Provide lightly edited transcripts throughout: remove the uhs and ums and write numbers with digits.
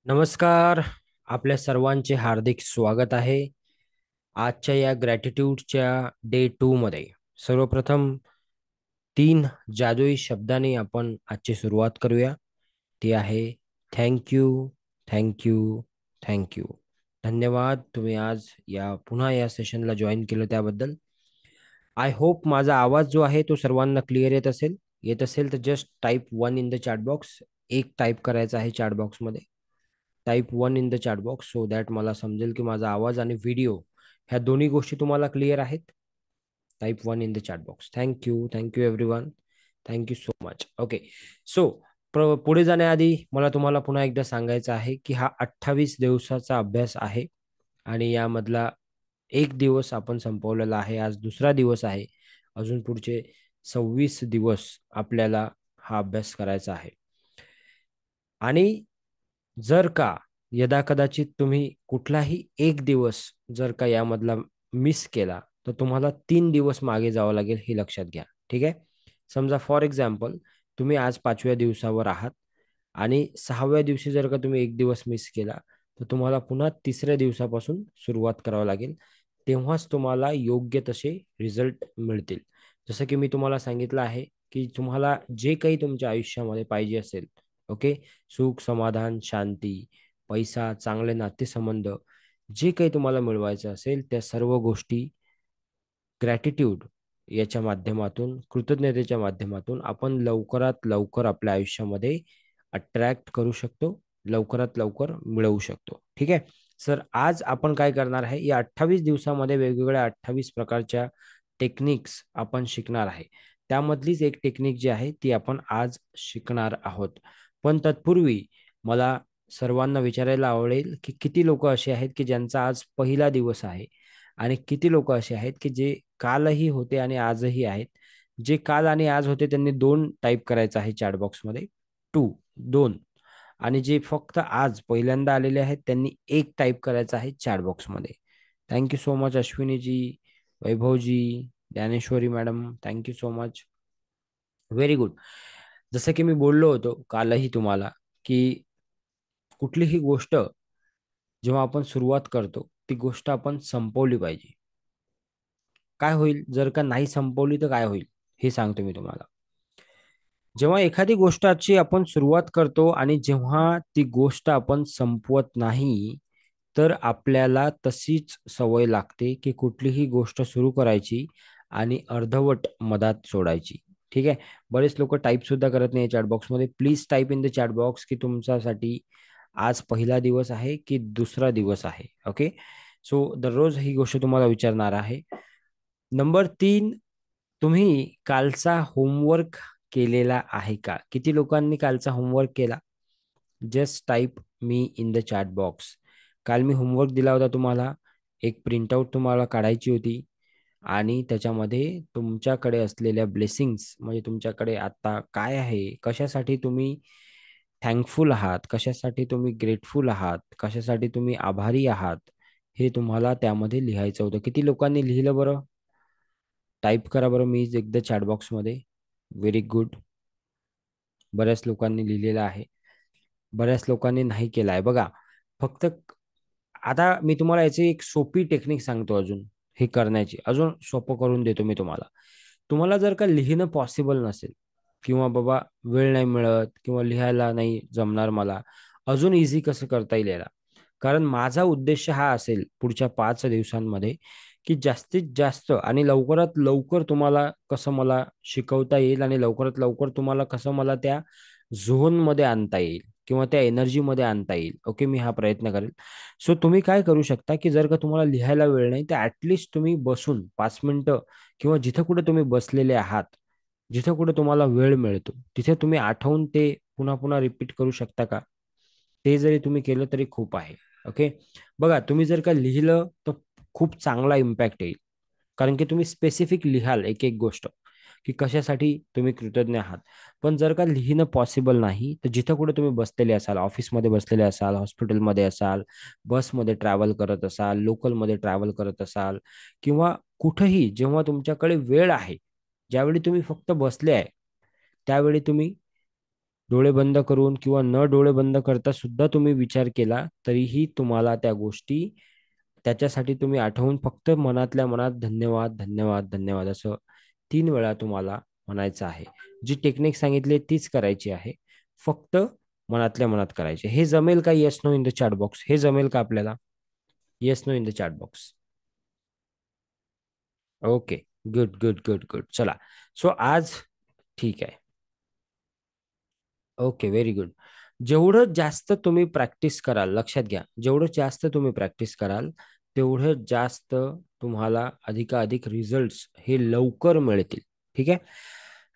नमस्कार. आपल्या सर्वांचे हार्दिक स्वागत आहे आजच्या या ग्रॅटिट्यूडच्या डे 2 मध्ये. सर्वप्रथम 3 जादुई शब्दांनी आपण आजची सुरुवात करूया. ती आहे thank you, thank you, thank you. धन्यवाद, तुम्ही आज पुन्हा या सेशनला जॉईन केलं त्याबद्दल. आय होप माझा आवाज जो आहे तो सर्वांना क्लिअर येत असेल. येत असेल तर just type 1 in the chat box. एक टाईप करायचा आहे चॅट बॉक्समध्ये. Type 1 in the chat box so that मला समजेल की माझा आवाज आणि व्हिडिओ ह्या दोन्ही गोष्टी तुम्हाला क्लिअर आहेत. Type 1 in the chat box. Thank you everyone. Thank you so much. Okay. So पुढे जाण्याआधी मला तुम्हाला पुन्हा एकदा सांगायचं आहे की हा 28 दिवसाचा अभ्यास आहे आणि यामधला एक दिवस आपण संपवलेला आहे. आज दुसरा दिवस आहे. अजून पुढचे 26 दिवस आपल्याला हा अभ्यास करायचा आहे. आणि जर का यदाकदाचित तुम्ही कुठलाही एक दिवस जर का यामधला मिस केला तर तुम्हाला 3 दिवस मागे जावं लागेल, हे लक्षात घ्या. ठीक आहे. समजा फॉर एक्झाम्पल तुम्ही आज 5व्या दिवसावर आहात आणि 6व्या दिवशी जर का तुम्ही एक दिवस मिस केला तर तुम्हाला पुन्हा 3ऱ्या दिवसापासून सुरुवात करावं लागेल. तेव्हाच तुम्हाला योग्य तसे रिझल्ट मिळतील. जसं की मी तुम्हाला सांगितलं आहे की तुम्हाला जे काही तुमच्या आयुष्यामध्ये पाहिजे असेल, ओके, सुख, समाधान, शांती, पैसा, चांगले नातेसंबंध, जे काही तुम्हाला मिळवायचं असेल त्या सर्व गोष्टी ग्रॅटिट्यूड याच्या माध्यमातून, कृतज्ञतेच्या माध्यमातून आपण लवकरात लवकर आपल्या आयुष्यामध्ये अट्रॅक्ट करू शकतो, लवकरात लवकर मिळवू शकतो. ठीक आहे. सर, आज आपण काय करणार आहे, या 28 दिवसामध्ये वेगवेगळ्या 28 प्रकारच्या टेक्निक्स आपण शिकणार आहे. त्यामधलीच एक टेक्निक जी आहे ती आपण आज शिकणार आहोत. पण तत्पूर्वी मला सर्वांना विचारायला आवडेल की किती लोक असे आहेत की ज्यांचा आज पहिला दिवस आहे आणि किती लोक असे आहेत की जे कालही होते आणि आजही आहेत. जे काल आणि आज होते त्यांनी 2 टाईप करायचं आहे चॅट बॉक्समध्ये. 2. आणि जे फक्त आज पहिल्यांदा आलेले आहेत त्यांनी एक टाईप करायचं आहे चॅट बॉक्समध्ये. Thank you so much Ashwiniji, Vaibhavji, Dnyaneshwari madam, thank you so much. Very good. जसं की मी बोललो होतो कालही तुम्हाला की कुठलीही गोष्ट जेव्हा आपण सुरुवात करतो ती गोष्ट आपण संपवली पाहिजे. काय होईल जर का नाही संपवली तर काय होईल हे सांगतो मी तुम्हाला. जेव्हा एखादी गोष्टाची आपण सुरुवात करतो आणि जेव्हा ती गोष्ट आपण संपवत नाही तर आपल्याला तशीच सवय लागते की कुठलीही गोष्ट सुरू करायची आणि अर्धवट मधात सोडायची. ठीक आहे. बरेच लोक टाईप सुद्धा करत नाही चॅट बॉक्समध्ये. Please type in the chat box की तुमच्यासाठी आज पहिला दिवस आहे की दुसरा दिवस आहे. ओके. सो दररोज ही गोष्ट तुम्हाला विचारणार आहे. नंबर 3, तुम्ही कालचा होमवर्क केलेला आहे का? किती लोकांनी कालचा होमवर्क केला? Just type me in the chat box. काल मी होमवर्क दिला होता तुम्हाला. एक प्रिंटआउट तुम्हाला काढायची होती आणि त्याच्यामध्ये तुमच्याकडे असलेल्या ब्लेसिंग्स, म्हणजे तुमच्याकडे आता काय आहे, कशासाठी तुम्ही थँकफुल आहात, कशासाठी तुम्ही ग्रेटफुल आहात, कशासाठी तुम्ही आभारी आहात, हे तुम्हाला त्यामध्ये लिहायचं होतं. किती लोकांनी लिहिलं बरं? टाईप करा बरं मी एकदा चॅट बॉक्समध्ये. Very good. बऱ्याच लोकांनी लिहिलेलं आहे. बऱ्याच लोकांनी नाही केलं आहे बघा. फक्त आता मी तुम्हाला याची एक सोपी टेक्निक सांगतो अजून हे करण्याची. अजून सोपं करून देतो मी तुम्हाला. तुम्हाला जर का लिहिणं पॉसिबल नसेल किंवा बाबा वेळ नाही मिळत किंवा लिहायला नाही जमणार मला, अजून इझी कसं करता येईल याला. कारण माझा उद्देश हा असेल पुढच्या 5 दिवसांमध्ये की जास्तीत जास्त आणि लवकरात लवकर तुम्हाला कसं मला शिकवता येईल आणि लवकरात लवकर तुम्हाला कसं मला त्या झोनमध्ये आणता येईल किंवा त्या एनर्जीमध्ये आणता येईल. ओके, मी हा प्रयत्न करेल. सो तुम्ही काय करू शकता की जर का तुम्हाला लिहायला वेळ नाही तर ॲटलिस्ट तुम्ही बसून 5 मिनिटं किंवा जिथं कुठे तुम्ही बसलेले आहात, जिथं कुठे तुम्हाला वेळ मिळतो तिथे तुम्ही आठवून ते पुन्हा पुन्हा रिपीट करू शकता का? ते जरी तुम्ही केलं तरी खूप आहे. ओके. बघा, तुम्ही जर का लिहिलं तर खूप चांगला इम्पॅक्ट येईल. कारण की तुम्ही स्पेसिफिक लिहाल एक एक गोष्ट की कशासाठी तुम्ही कृतज्ञ आहात. पण जर का लिहिणं पॉसिबल नाही तर जिथं कुठे तुम्ही बसलेले असाल, ऑफिसमध्ये बसलेले असाल, हॉस्पिटलमध्ये असाल, बसमध्ये ट्रॅव्हल करत असाल, लोकलमध्ये ट्रॅव्हल करत असाल किंवा कुठंही जेव्हा तुमच्याकडे वेळ आहे, ज्यावेळी तुम्ही फक्त बसले आहे त्यावेळी तुम्ही डोळे बंद करून किंवा न डोळे बंद करता सुद्धा तुम्ही विचार केला तरीही तुम्हाला त्या गोष्टी, त्याच्यासाठी तुम्ही आठवून फक्त मनातल्या मनात धन्यवाद धन्यवाद धन्यवाद असं 3 वेळा तुम्हाला म्हणायचं आहे. जी टेक्निक सांगितली तीच करायची आहे. फक्त मनातल्या मनात करायचे. हे जमेल का? Yes no in the chat box. हे जमेल का आपल्याला? Yes no in the chat box. Okay. Good good good good. चला. सो आज ठीक आहे. Okay, very good. जेवढं जास्त तुम्ही प्रॅक्टिस कराल, लक्षात घ्या, जेवढं जास्त तुम्ही प्रॅक्टिस कराल, तेवढं जास्त तुम्हाला अधिकाधिक रिझल्ट्स हे लवकर मिळतील. ठीक आहे.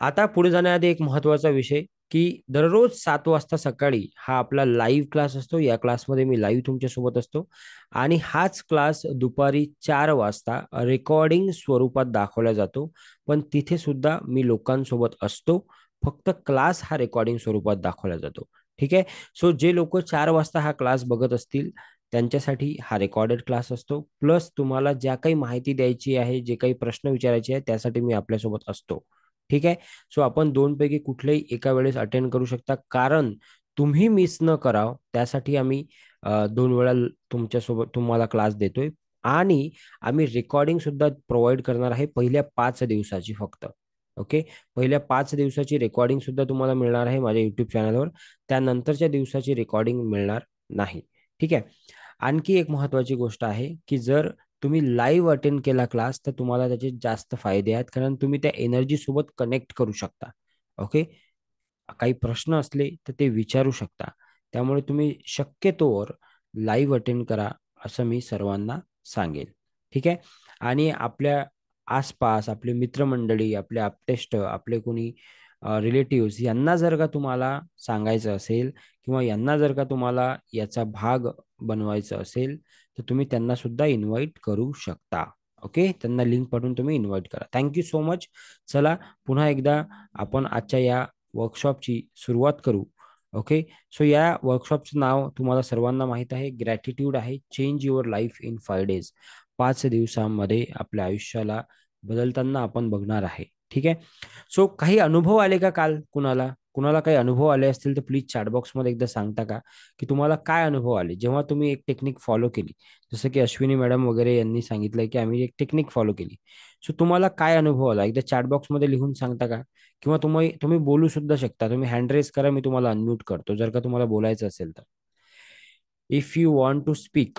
आता पुढे जाण्याआधी एक महत्त्वाचा विषय, की दररोज 7 वाजता सकाळी हा आपला लाईव्ह क्लास असतो. या क्लासमध्ये मी लाईव्ह तुमच्यासोबत असतो आणि हाच क्लास दुपारी 4 वाजता रेकॉर्डिंग स्वरूपात दाखवला जातो. पण तिथे सुद्धा मी लोकांसोबत असतो. फक्त क्लास हा रेकॉर्डिंग स्वरूपात दाखवला जातो. ठीक आहे. सो जे लोक 4 वाजता हा क्लास बघत असतील त्यांच्यासाठी हा रेकॉर्डेड क्लास असतो. प्लस तुम्हाला ज्या काही माहिती द्यायची आहे, जे काही प्रश्न विचारायचे आहे, त्यासाठी मी आपल्यासोबत असतो. ठीक आहे. सो आपण दोनपैकी कुठलेही एका वेळेस अटेंड करू शकता, कारण तुम्ही मिस न कराव त्यासाठी आम्ही 2 वेळा तुमच्यासोबत तुम्हाला क्लास देतोय आणि आम्ही रेकॉर्डिंग सुद्धा प्रोव्हाइड करणार आहे पहिल्या 5 दिवसाची फक्त. ओके. पहिल्या 5 दिवसाची रेकॉर्डिंग सुद्धा तुम्हाला मिळणार आहे माझ्या युट्यूब चॅनलवर. त्यानंतरच्या दिवसाची रेकॉर्डिंग मिळणार नाही. ठीक आहे. आणखी एक महत्त्वाची गोष्ट आहे, की जर तुम्ही लाईव्ह अटेंड केला क्लास तर तुम्हाला त्याचे जास्त फायदे आहेत, कारण तुम्ही त्या एनर्जी सोबत कनेक्ट करू शकता. ओके. काही प्रश्न असले तर ते विचारू शकता. त्यामुळे तुम्ही शक्यतोवर लाईव्ह अटेंड करा असं मी सर्वांना सांगेल. ठीक आहे. आणि आपल्या आसपास आपले मित्रमंडळी, आपले आप्तेष्ट, आपले कोणी रिलेटिव्हज यांना जर का तुम्हाला सांगायचं असेल किंवा यांना जर का तुम्हाला याचा भाग बनवायचं असेल, तर तुम्ही त्यांना सुद्धा इन्व्हाइट करू शकता. ओके. त्यांना लिंक पाठवून तुम्ही इन्व्हाइट करा. Thank you so much. चला, पुन्हा एकदा आपण आजच्या या वर्कशॉपची सुरुवात करू. ओके. सो या वर्कशॉपचं नाव तुम्हाला सर्वांना माहित आहे, ग्रॅटिट्यूड आहे. Change your life in 5 days. 5 दिवसांमध्ये आपल्या आयुष्याला बदलताना आपण बघणार आहे. ठीक आहे. सो काही अनुभव आले का काल कुणाला? कुणाला काही अनुभव आले असतील तर प्लीज चॅट बॉक्समध्ये एकदा सांगता का, की तुम्हाला काय अनुभव आले जेव्हा तुम्ही एक टेक्निक फॉलो केली? जसं की अश्विनी मॅडम वगैरे यांनी सांगितलंय की आम्ही एक टेक्निक फॉलो केली. सो तुम्हाला काय अनुभव आला एकदा चॅट बॉक्समध्ये लिहून सांगता का? किंवा तुम्ही तुम्ही बोलू सुद्धा शकता. तुम्ही हँड रेस करा, मी तुम्हाला अनम्यूट करतो जर का तुम्हाला बोलायचं असेल तर. If you want to speak,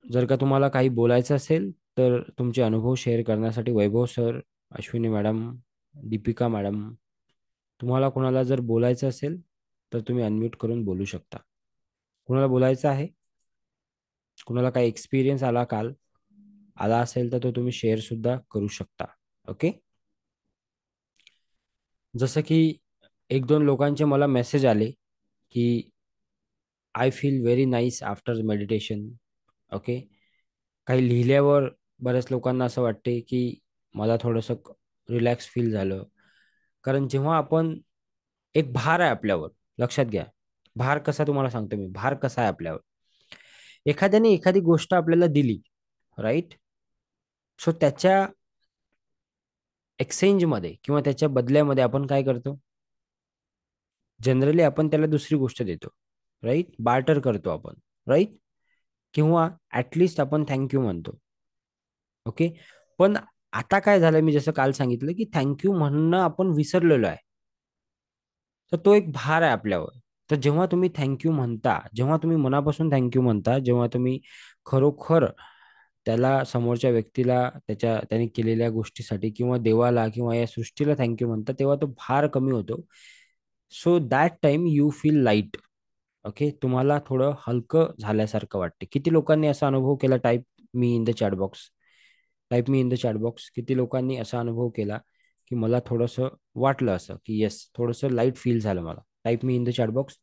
जर का तुम्हाला काही बोलायचं असेल तर तुमचे अनुभव शेअर करण्यासाठी Vaibhav sir, Ashwini madam, Deepika madam, तुम्हाला कोणाला जर बोलायचं असेल तर तुम्ही अनम्यूट करून बोलू शकता. कुणाला बोलायचं आहे? कुणाला काही एक्सपिरियन्स आला काल, आला असेल तर तो तुम्ही शेअर सुद्धा करू शकता. ओके. जसं की 1-2 लोकांचे मला मेसेज आले की I feel very nice after meditation. Okay. काही लिहिल्यावर बऱ्याच लोकांना असं वाटते की मला थोडंसं रिलॅक्स फील झालं. कारण जेव्हा आपण, एक भार आहे आपल्यावर, लक्षात घ्या. भार कसा, तुम्हाला सांगतो मी भार कसा आहे आपल्यावर. एखाद्याने एखादी गोष्ट आपल्याला दिली, राईट. सो त्याच्या एक्सचेंजमध्ये किंवा त्याच्या बदल्यामध्ये आपण काय करतो? जनरली आपण त्याला दुसरी गोष्ट देतो, राईट. बार्टर करतो आपण, राईट. किंवा ऍटलिस्ट आपण थँक्यू म्हणतो. ओके. पण आता काय झालं, मी जसं काल सांगितलं की थँक्यू म्हणणं आपण विसरलेलो आहे. तर तो एक भार आहे आपल्यावर. तर जेव्हा तुम्ही थँक्यू म्हणता, जेव्हा तुम्ही मनापासून थँक्यू म्हणता, जेव्हा तुम्ही खरोखर त्याला, समोरच्या व्यक्तीला, त्याने केलेल्या गोष्टीसाठी किंवा देवाला किंवा या सृष्टीला थँक्यू म्हणता, तेव्हा तो भार कमी होतो. So that time you feel light. Okay. तुम्हाला थोडं हलकं झाल्यासारखं वाटते. किती लोकांनी असा अनुभव केला? Type me in the chat box. Type me in the chat box. किती लोकांनी असा अनुभव केला की मला थोडंसं वाटलं असं की येस, थोडंसं लाईट फील झालं मला? Type me in the chat box.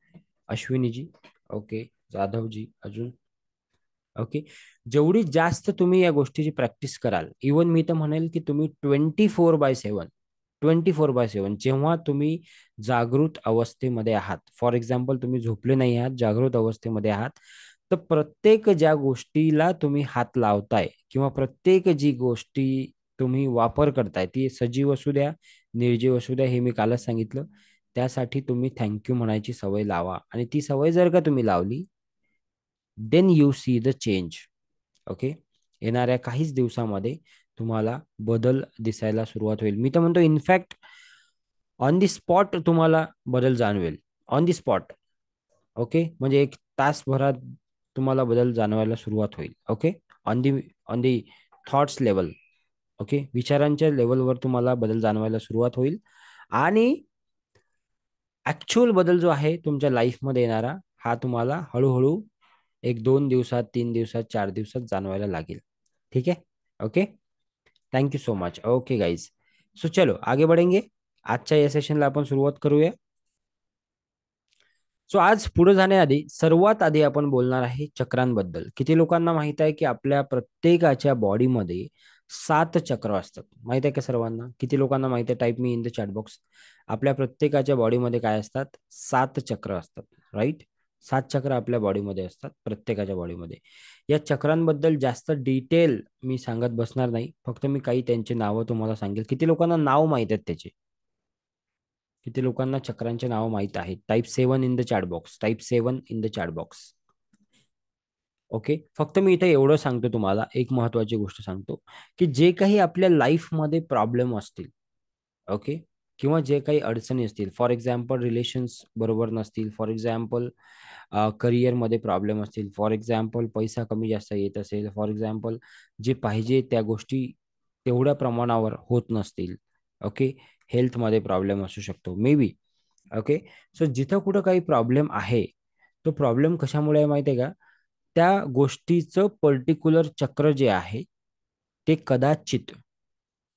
Ashwiniji. Okay. Jadhavji. अजून? ओके. जेवढी जास्त तुम्ही या गोष्टीची प्रॅक्टिस कराल, इवन मी तर म्हणेल की तुम्ही 24/7, 24/7 जेव्हा तुम्ही जागृत अवस्थेमध्ये आहात, फॉर एक्झाम्पल तुम्ही झोपले नाही आहात, जागृत अवस्थेमध्ये आहात, तर प्रत्येक ज्या गोष्टीला तुम्ही हात लावताय किंवा प्रत्येक जी गोष्टी तुम्ही वापर करताय, ती सजीव असू द्या, निर्जीव असू द्या, हे मी कालच सांगितलं, त्यासाठी तुम्ही थँक्यू म्हणायची सवय लावा. आणि ती सवय जर का तुम्ही लावली, then you see the change. Okay. येणाऱ्या काहीच दिवसामध्ये तुम्हाला बदल दिसायला सुरुवात होईल. मी तर म्हणतो इनफॅक्ट ऑन दी स्पॉट तुम्हाला बदल जाणवेल. On the spot. ओके. म्हणजे एक तासभरात तुम्हाला बदल जाणवायला सुरुवात होईल. Okay. On the thoughts level. Okay. विचारांच्या लेवलवर तुम्हाला बदल जाणवायला सुरुवात होईल. आणि ऍक्च्युअल बदल जो आहे तुमच्या लाईफमध्ये येणारा, हा तुम्हाला हळूहळू एक 2 दिवसात, 3 दिवसात, 4 दिवसात जाणवायला लागेल. ठीक है. Okay. Thank you so much. Okay guys. So चलो आगे बढ़ेंगे. आजच्या या सेशनला आपण सुरुवात करूया. सो आज पुढे जाण्याआधी सर्वात आधी आपण बोलणार आहे चक्रांबद्दल. किती लोकांना माहित आहे की आपल्या प्रत्येकाच्या बॉडीमध्ये 7 चक्र असतात? माहित आहे का सर्वांना? किती लोकांना माहित आहे? Type me in the chat box. आपल्या प्रत्येकाच्या बॉडीमध्ये काय असतात? 7 चक्र असतात. राईट. 7 चक्र आपल्या बॉडीमध्ये असतात, प्रत्येकाच्या बॉडीमध्ये. या चक्रांबद्दल जास्त डिटेल मी सांगत बसणार नाही. फक्त मी काही त्यांची नावं तुम्हाला सांगेल. किती लोकांना नाव माहित आहेत त्याचे? किती लोकांना चक्रांचे नाव माहित आहेत? Type 7 in the chat box. Type 7 in the chat box. Okay. फक्त मी इथे एवढं सांगतो तुम्हाला, एक महत्वाची गोष्ट सांगतो, की जे काही आपल्या लाईफमध्ये प्रॉब्लेम असतील, ओके, किंवा जे काही अडचणी असतील, फॉर एक्झाम्पल रिलेशन्स बरोबर नसतील, फॉर एक्झाम्पल करिअरमध्ये प्रॉब्लेम असतील, फॉर एक्झाम्पल पैसा कमी जास्त येत असेल, फॉर एक्झाम्पल जे पाहिजे त्या गोष्टी तेवढ्या प्रमाणावर होत नसतील, ओके, हेल्थमध्ये प्रॉब्लेम असू शकतो मे बी. ओके. सो जिथं कुठं काही प्रॉब्लेम आहे, तो प्रॉब्लेम कशामुळे आहे माहिती आहे का? त्या गोष्टीचं पर्टिक्युलर चक्र जे आहे ते कदाचित,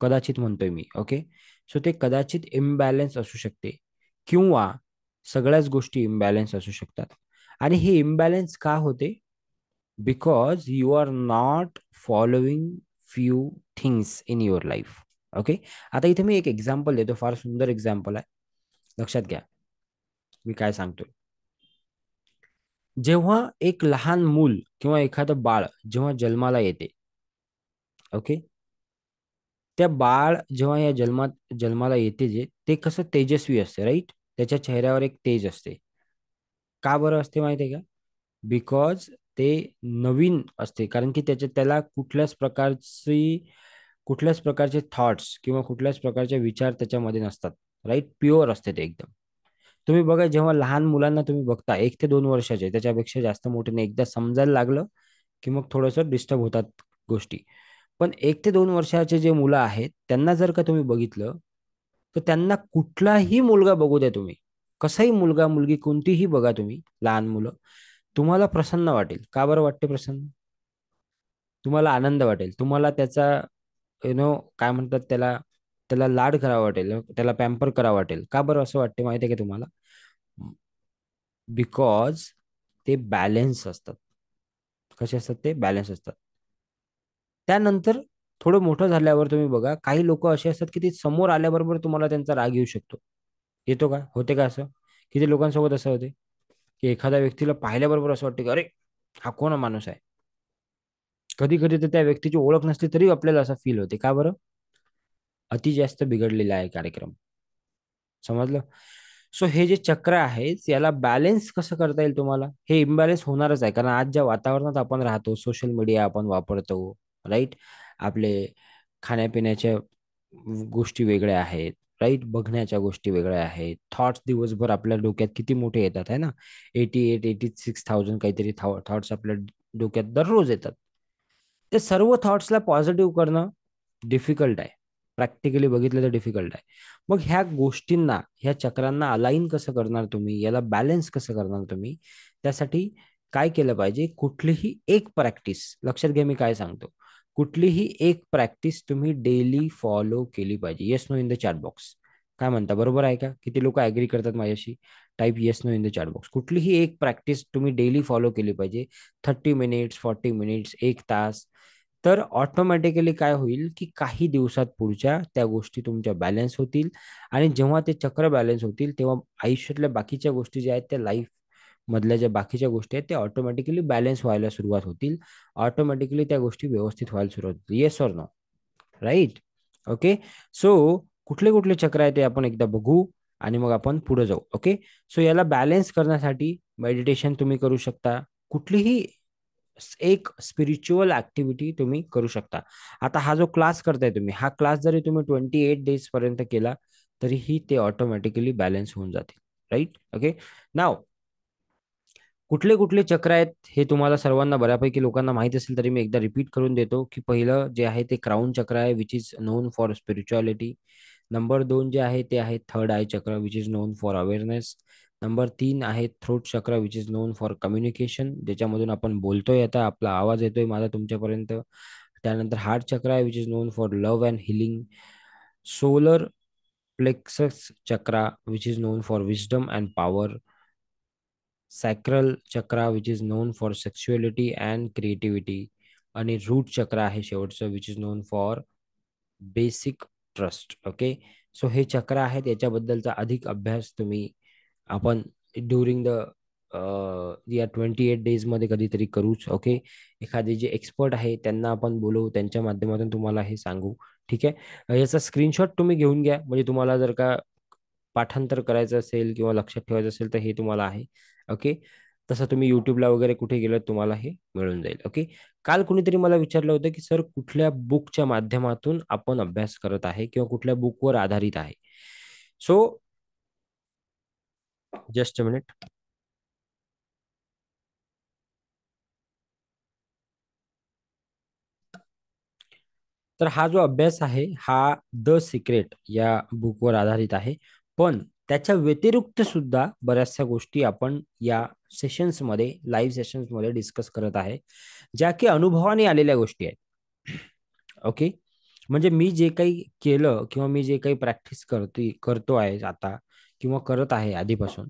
कदाचित म्हणतोय मी, ओके, सो ते कदाचित इम्बॅलन्स असू शकते, किंवा सगळ्याच गोष्टी इम्बॅलन्स असू शकतात. आणि हे इम्बॅलन्स का होते? Because you are not following few things in your life. Okay. आता इथे मी एक एक्झाम्पल देतो, फार सुंदर एक्झाम्पल आहे, लक्षात घ्या मी काय सांगतोय. जेव्हा एक लहान मूल किंवा एखादं बाळ जेव्हा जन्माला येते, ओके, त्या बाळ जेव्हा या जन्माला येते, जे ते कसं तेजस्वी असते, राईट. त्याच्या चेहऱ्यावर एक तेज असते. का बरं असते माहिती आहे का? बिकॉज ते नवीन असते, कारण की त्याला कुठल्याच प्रकारचे थॉट्स किंवा कुठल्याच प्रकारचे विचार त्याच्यामध्ये नसतात. राईट. प्युअर असते ते एकदम. तुम्ही बघा, जेव्हा लहान मुलांना तुम्ही बघता 1 ते 2 वर्षाचे, त्याच्यापेक्षा जास्त मोठे नाही, एकदा समजायला लागलं की मग थोडंसं डिस्टर्ब होतात गोष्टी. पण 1 ते 2 वर्षाचे जे मुलं आहेत, त्यांना जर का तुम्ही बघितलं, तर त्यांना कुठलाही मुलगा बघू द्या तुम्ही, कसाही मुलगा मुलगी कोणतीही बघा तुम्ही, लहान मुलं, तुम्हाला प्रसन्न वाटेल. का बरं वाटते प्रसन्न? तुम्हाला आनंद वाटेल, तुम्हाला त्याचा काय म्हणतात त्याला, त्याला लाड करावा वाटेल, त्याला पॅम्पर करावा वाटेल. का बरं असं वाटते माहिती आहे का तुम्हाला? बिकॉज ते बॅलेन्स असतात. कसे असतात ते? बॅलन्स असतात. त्यानंतर थोडं मोठं झाल्यावर तुम्ही बघा, काही लोक असे असतात की ते समोर आल्याबरोबर तुम्हाला त्यांचा राग येऊ शकतो. येतो का? होते का असं? किती लोकांसोबत असं होते की एखाद्या व्यक्तीला पाहिल्याबरोबर असं वाटतं की अरे, हा कोण माणूस आहे? कधी कधी तर त्या व्यक्तीची ओळख नसली तरी आपल्याला असं फील होते. का बरं? अति जास्त बिघडलेला आहे कार्यक्रम. समजलं? सो हे जे चक्र आहे, याला बॅलन्स कसं करता येईल तुम्हाला? हे इम्बॅलन्स होणारच आहे, कारण आज ज्या वातावरणात आपण राहतो, सोशल मीडिया आपण वापरतो, राईट. आपले खाण्यापिण्याच्या गोष्टी वेगळ्या आहेत, राईट. बघण्याच्या गोष्टी वेगळ्या आहेत. थॉट्स दिवसभर आपल्या डोक्यात किती मोठे येतात आहे ना. 88-86,000 काहीतरी थॉट्स आपल्या डोक्यात दररोज येतात. ते सर्व थॉट्सला पॉझिटिव्ह करणं डिफिकल्ट आहे. प्रॅक्टिकली बघितलं तर डिफिकल्ट आहे. मग ह्या गोष्टींना, ह्या चक्रांना अलाइन कसं करणार तुम्ही? याला बॅलन्स कसं करणार तुम्ही? त्यासाठी काय केलं पाहिजे? कुठलीही एक प्रॅक्टिस, लक्षात घ्या मी काय सांगतो, कुठलीही एक प्रॅक्टिस तुम्ही डेली फॉलो केली पाहिजे. Yes no in the chat box. काय म्हणता? बरोबर आहे का? किती लोक ऍग्री करतात माझ्याशी? Type yes no in the chat box. कुठलीही एक प्रॅक्टिस तुम्ही डेली फॉलो केली पाहिजे. 30 मिनिट्स, 40 मिनिट्स, 1 तास. तर ऑटोमॅटिकली काय होईल की काही दिवसात पुढच्या त्या गोष्टी तुमच्या बॅलन्स होतील. आणि जेव्हा ते चक्र बॅलन्स होतील, तेव्हा आयुष्यातल्या बाकीच्या गोष्टी ज्या आहेत, त्या लाईफ मधल्या ज्या बाकीच्या गोष्टी आहेत, त्या ऑटोमॅटिकली बॅलन्स व्हायला सुरुवात होतील. ऑटोमॅटिकली त्या गोष्टी व्यवस्थित व्हायला सुरुवात होतील. Yes or no? Right. Okay. So कुठले कुठले चक्र आहे ते आपण एकदा बघू. आणि मग आपण पुढे जाऊ. ओके. सो याला बॅलन्स करण्यासाठी मेडिटेशन तुम्ही करू शकता. कुठलीही एक स्पिरिच्युअल ऍक्टिव्हिटी तुम्ही करू शकता. आता हा जो क्लास करताय तुम्ही, हा क्लास जरी तुम्ही 28 डेज पर्यंत केला तरीही ते ऑटोमॅटिकली बॅलन्स होऊन जातील. राईट. ओके. नाव कुठले कुठले चक्र आहेत हे तुम्हाला सर्वांना बऱ्यापैकी लोकांना माहित असेल, तरी मी एकदा रिपीट करून देतो की पहिलं जे आहे ते क्राऊन चक्र आहे, which is known for spirituality. Number 2 जे आहे ते आहे थर्ड आय चक्र, which is known for awareness. Number 3 आहे थ्रोट चक्र, which is known for communication, ज्याच्यामधून आपण बोलतोय, आता आपला आवाज येतोय माझा तुमच्यापर्यंत. त्यानंतर हार्ट चक्र आहे, which is known for love and healing. Solar plexus chakra, which is known for wisdom and power. Sacral chakra, which is known for sexuality and creativity. आणि रूट चक्र आहे शेवटचं, which is known for basic trust. Okay. So हे चक्र आहेत, याच्याबद्दलचा अधिक अभ्यास तुम्ही आपण ड्युरिंग द या 28 डेज मध्ये कधीतरी करूच. ओके. एखादे जे एक्सपर्ट आहे त्यांना आपण बोलवू, त्यांच्या माध्यमातून तुम्हाला हे सांगू. ठीक आहे. याचा स्क्रीनशॉट तुम्ही घेऊन घ्या, म्हणजे तुम्हाला जर का पाठांतर करायचं असेल किंवा लक्षात ठेवायचं असेल तर हे तुम्हाला आहे. ओके. तसं तुम्ही युट्यूबला वगैरे कुठे गेलं तुम्हाला हे मिळून जाईल. ओके. काल कुणीतरी मला विचारलं होतं की सर कुठल्या बुकच्या माध्यमातून आपण अभ्यास करत आहे किंवा कुठल्या बुकवर आधारित आहे. So just a minute. तर हा जो अभ्यास आहे हा द सिक्रेट या बुकवर आधारित आहे. पण त्याच्या व्यतिरिक्त सुद्धा बऱ्याचशा गोष्टी आपण या सेशन्समध्ये, लाईव्ह सेशन्समध्ये डिस्कस करत आहे, ज्या की अनुभवाने आलेल्या गोष्टी आहेत. ओके. म्हणजे मी जे काही केलं किंवा मी जे काही प्रॅक्टिस करतो आहे आता किंवा करत आहे आधीपासून,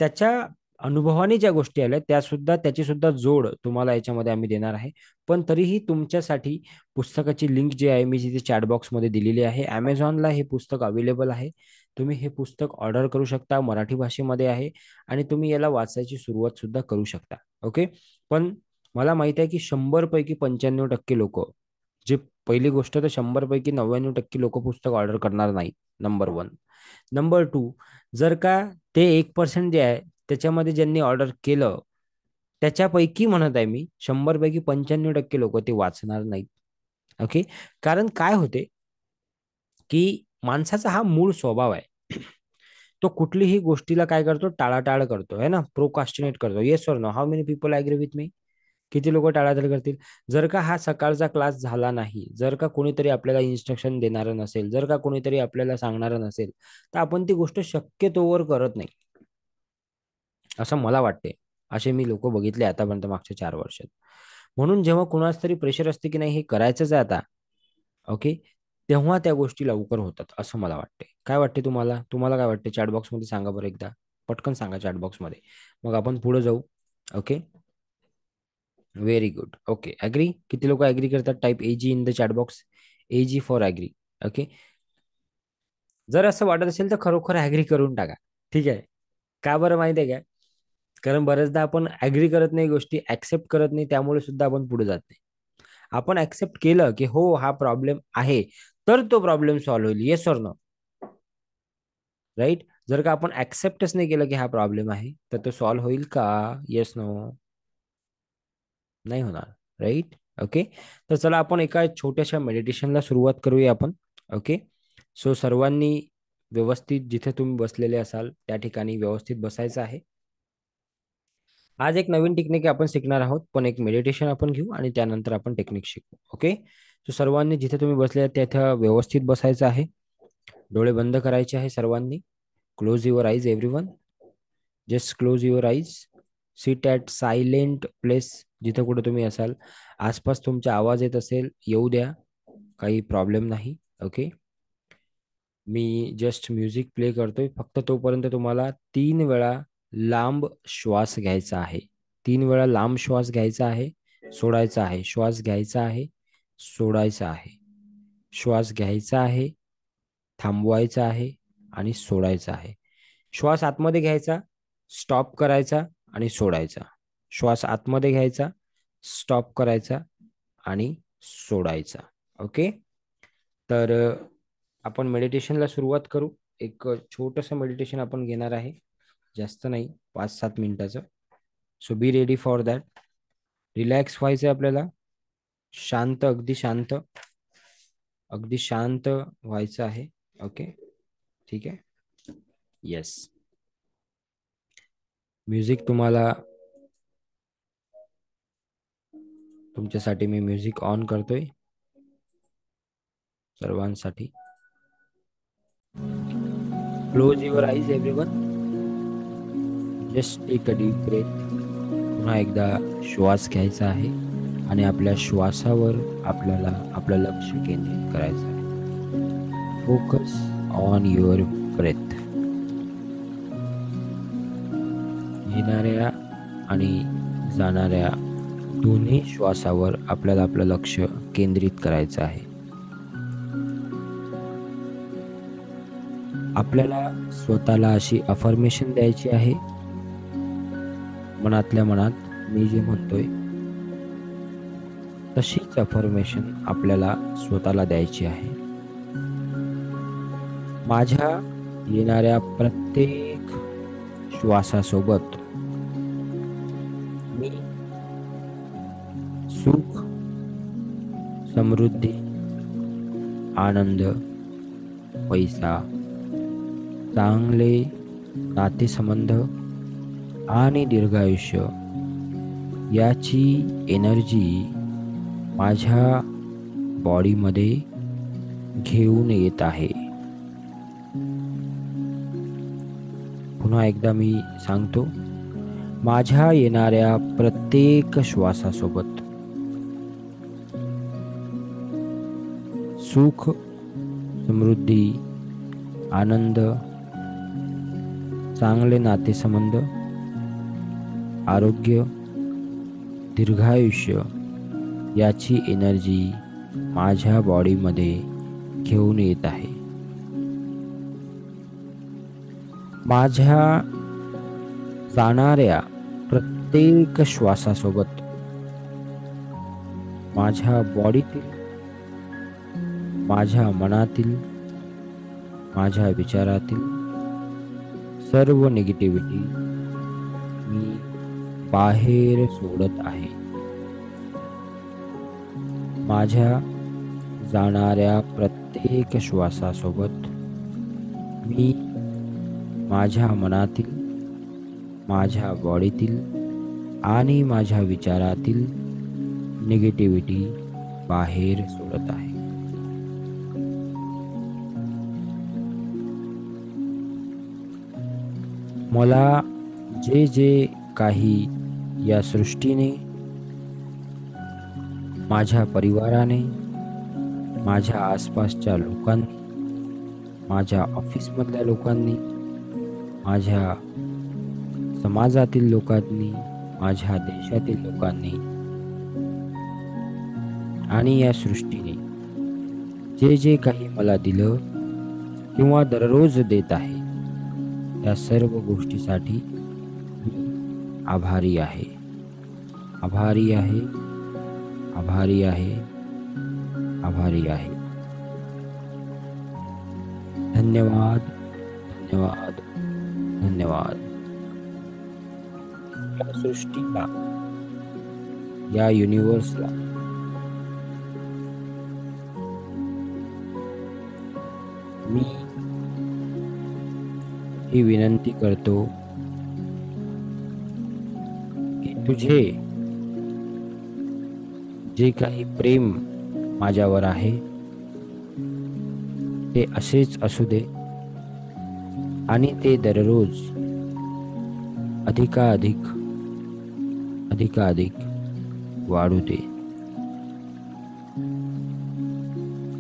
त्याच्या अनुभवाने ज्या गोष्टी आल्या त्या सुद्धा, त्याची सुद्धा जोड तुम्हाला याच्यामध्ये आम्ही देणार आहे. पण तरीही तुमच्यासाठी पुस्तकाची लिंक जी आहे मी तिथे चॅट बॉक्समध्ये दिलेली आहे. ॲमेझॉनला हे पुस्तक अवेलेबल आहे. तुम्ही हे पुस्तक ऑर्डर करू शकता, मराठी भाषेमध्ये आहे. आणि तुम्ही याला वाचायची सुरुवात सुद्धा करू शकता. ओके. पण मला माहित आहे की 100 पैकी 95% लोक, जे पहिली गोष्ट तर 100 पैकी 99% लोक पुस्तक ऑर्डर करणार नाहीत. Number one. नंबर टू, जर का ते 1% जे आहे त्याच्यामध्ये ज्यांनी ऑर्डर केलं, त्याच्यापैकी म्हणत आहे मी 100 पैकी 95% लोक ते वाचणार नाहीत. ओके. कारण काय होते की माणसाचा हा मूळ स्वभाव आहे. तो कुठलीही गोष्टीला काय करतो, टाळाटाळ करतो आहे ना, प्रोकास्टिनेट करतो. येस और no, how many people agree with me? किती लोक टाळाटाळ करतील? जर का हा सकाळचा क्लास झाला नाही, जर का कोणीतरी आपल्याला इन्स्ट्रक्शन देणारं नसेल, जर का कोणीतरी आपल्याला सांगणारं नसेल, तर आपण ती गोष्ट शक्यतोवर करत नाही, असं मला वाटते. असे मी लोक बघितले आतापर्यंत मागच्या 4 वर्षात. म्हणून जेव्हा कुणाच तरी प्रेशर असते की नाही हे करायचंच आहे आता, ओके, तेव्हा त्या गोष्टी लवकर होतात असं मला वाटते. काय वाटते तुम्हाला? तुम्हाला काय वाटते? चॅट मध्ये सांगा बरं एकदा. पटकन सांगा चॅट मध्ये. मग आपण पुढे जाऊ. Okay. Very good. Okay. Agree? किती लोक ॲग्री करतात? Type AG in the chat box. AG for agree. Okay. जर असं वाटत असेल तर खरोखर ॲग्री करून टाका. ठीक आहे. का बरं माहिती आहे का? कारण बऱ्याचदा आपण ॲग्री करत नाही, गोष्टी ऍक्सेप्ट करत नाही, त्यामुळे सुद्धा आपण पुढे जात नाही. आपण ऍक्सेप्ट केलं की हो हा प्रॉब्लेम आहे, तर तो प्रॉब्लेम सॉल्व्ह होईल. Yes or no? राईट. जर का आपण ऍक्सेप्टच नाही केलं की हा प्रॉब्लेम आहे, तर तो सॉल्व्ह होईल का? Yes no? नाही होणार. राईट. ओके. तर चला आपण एका छोट्याशा मेडिटेशनला सुरुवात करूया आपण. ओके. सो सर्वांनी व्यवस्थित जिथे तुम्ही बसलेले असाल त्या ठिकाणी व्यवस्थित बसायचं आहे. आज एक नवीन टेक्निक आपण शिकणार आहोत, पण एक मेडिटेशन आपण घेऊ आणि त्यानंतर आपण टेक्निक शिकू. ओके. सो सर्वांनी जिथे तुम्ही बसले आहात तिथे व्यवस्थित बसायचं आहे. डोळे बंद करायचे आहे सर्वांनी. Close your eyes everyone. Just close your eyes. Sit at silent place. जिथे कुठे तुम्ही असाल, आसपास तुमचा आवाज येत असेल येऊ द्या, काही प्रॉब्लेम नाही. ओके. मी जस्ट म्युझिक प्ले करतोय, फक्त तोपर्यंत तुम्हाला 3 वेळा लांब श्वास घ्यायचा आहे. 3 वेळा लांब श्वास घ्यायचा आहे, सोडायचा आहे, श्वास घ्यायचा आहे, सोडायचा आहे, श्वास घ्यायचा आहे, थांबवायचा आहे आणि सोडायचा आहे. श्वास आतमध्ये घ्यायचा, स्टॉप करायचा आणि सोडायचा. श्वास आतमध्ये घ्यायचा, स्टॉप करायचा आणि सोडायचा. ओके. तर आपण मेडिटेशनला सुरुवात करू. एक छोटंसं मेडिटेशन आपण घेणार आहे, जास्त नाही, 5-7 मिनिटाचं. So be ready for that. Relax व्हायचं आहे आपल्याला, शांत, अगदी शांत व्हायचं आहे. ओके, ठीक आहे. येस. म्युझिक तुमच्यासाठी मी म्युझिक ऑन करतोय सर्वांसाठी. Close your eyes everyone. Just take a deep breath. पुन्हा एकदा श्वास घ्यायचा आहे आणि आपल्या श्वासावर आपल्याला आपलं लक्ष केंद्रित करायचं आहे. Focus on your breath. येणाऱ्या आणि जाणाऱ्या दोन्ही श्वासावर आपल्याला आपलं लक्ष केंद्रित करायचं आहे. आपल्याला स्वतःला अशी अफर्मेशन द्यायची आहे, मनातल्या मनात मी जे म्हणतोय तशीच अफर्मेशन आपल्याला स्वतःला द्यायची आहे. माझ्या येणाऱ्या प्रत्येक श्वासासोबत मी सुख, समृद्धी, आनंद, पैसा, चांगले नातेसंबंध आणि दीर्घायुष्य याची एनर्जी माझ्या बॉडीमध्ये घेऊन येत आहे. पुन्हा एकदा मी सांगतो, माझ्या येणाऱ्या प्रत्येक श्वासासोबत सुख, समृद्धी, आनंद, चांगले नातेसंबंध, आरोग्य, दीर्घायुष्य याची एनर्जी माझ्या बॉडीमध्ये घेऊन येत आहे. माझ्या जाणाऱ्या प्रत्येक श्वासासोबत माझ्या बॉडीतील, माझ्या मनातील, माझ्या विचारातील सर्व निगेटिव्हिटी मी बाहेर सोडत आहे. माझ्या जाणाऱ्या प्रत्येक श्वासासोबत मी माझ्या मनातील, माझ्या बॉडीतील आणि माझ्या विचारातील निगेटिव्हिटी बाहेर सोडत आहे. मला जे जे काही या सृष्टीने, माझ्या परिवाराने, माझ्या आसपासच्या लोकांनी, माझ्या ऑफिसमधल्या लोकांनी, माझ्या समाजातील लोकांनी, माझ्या देशातील लोकांनी आणि या सृष्टीने जे जे काही मला दिलं किंवा दररोज देत आहे, या सर्व गोष्टीसाठी मी आभारी आहे. आभारी आहे, आभारी आहे, आभारी आहे. धन्यवाद, धन्यवाद, धन्यवाद. या सृष्टीला, या युनिवर्सला मी ही विनंती करतो की तुझे जे काही प्रेम माझ्यावर आहे ते असेच असू दे आणि ते दररोज अधिकाधिक वाढू दे.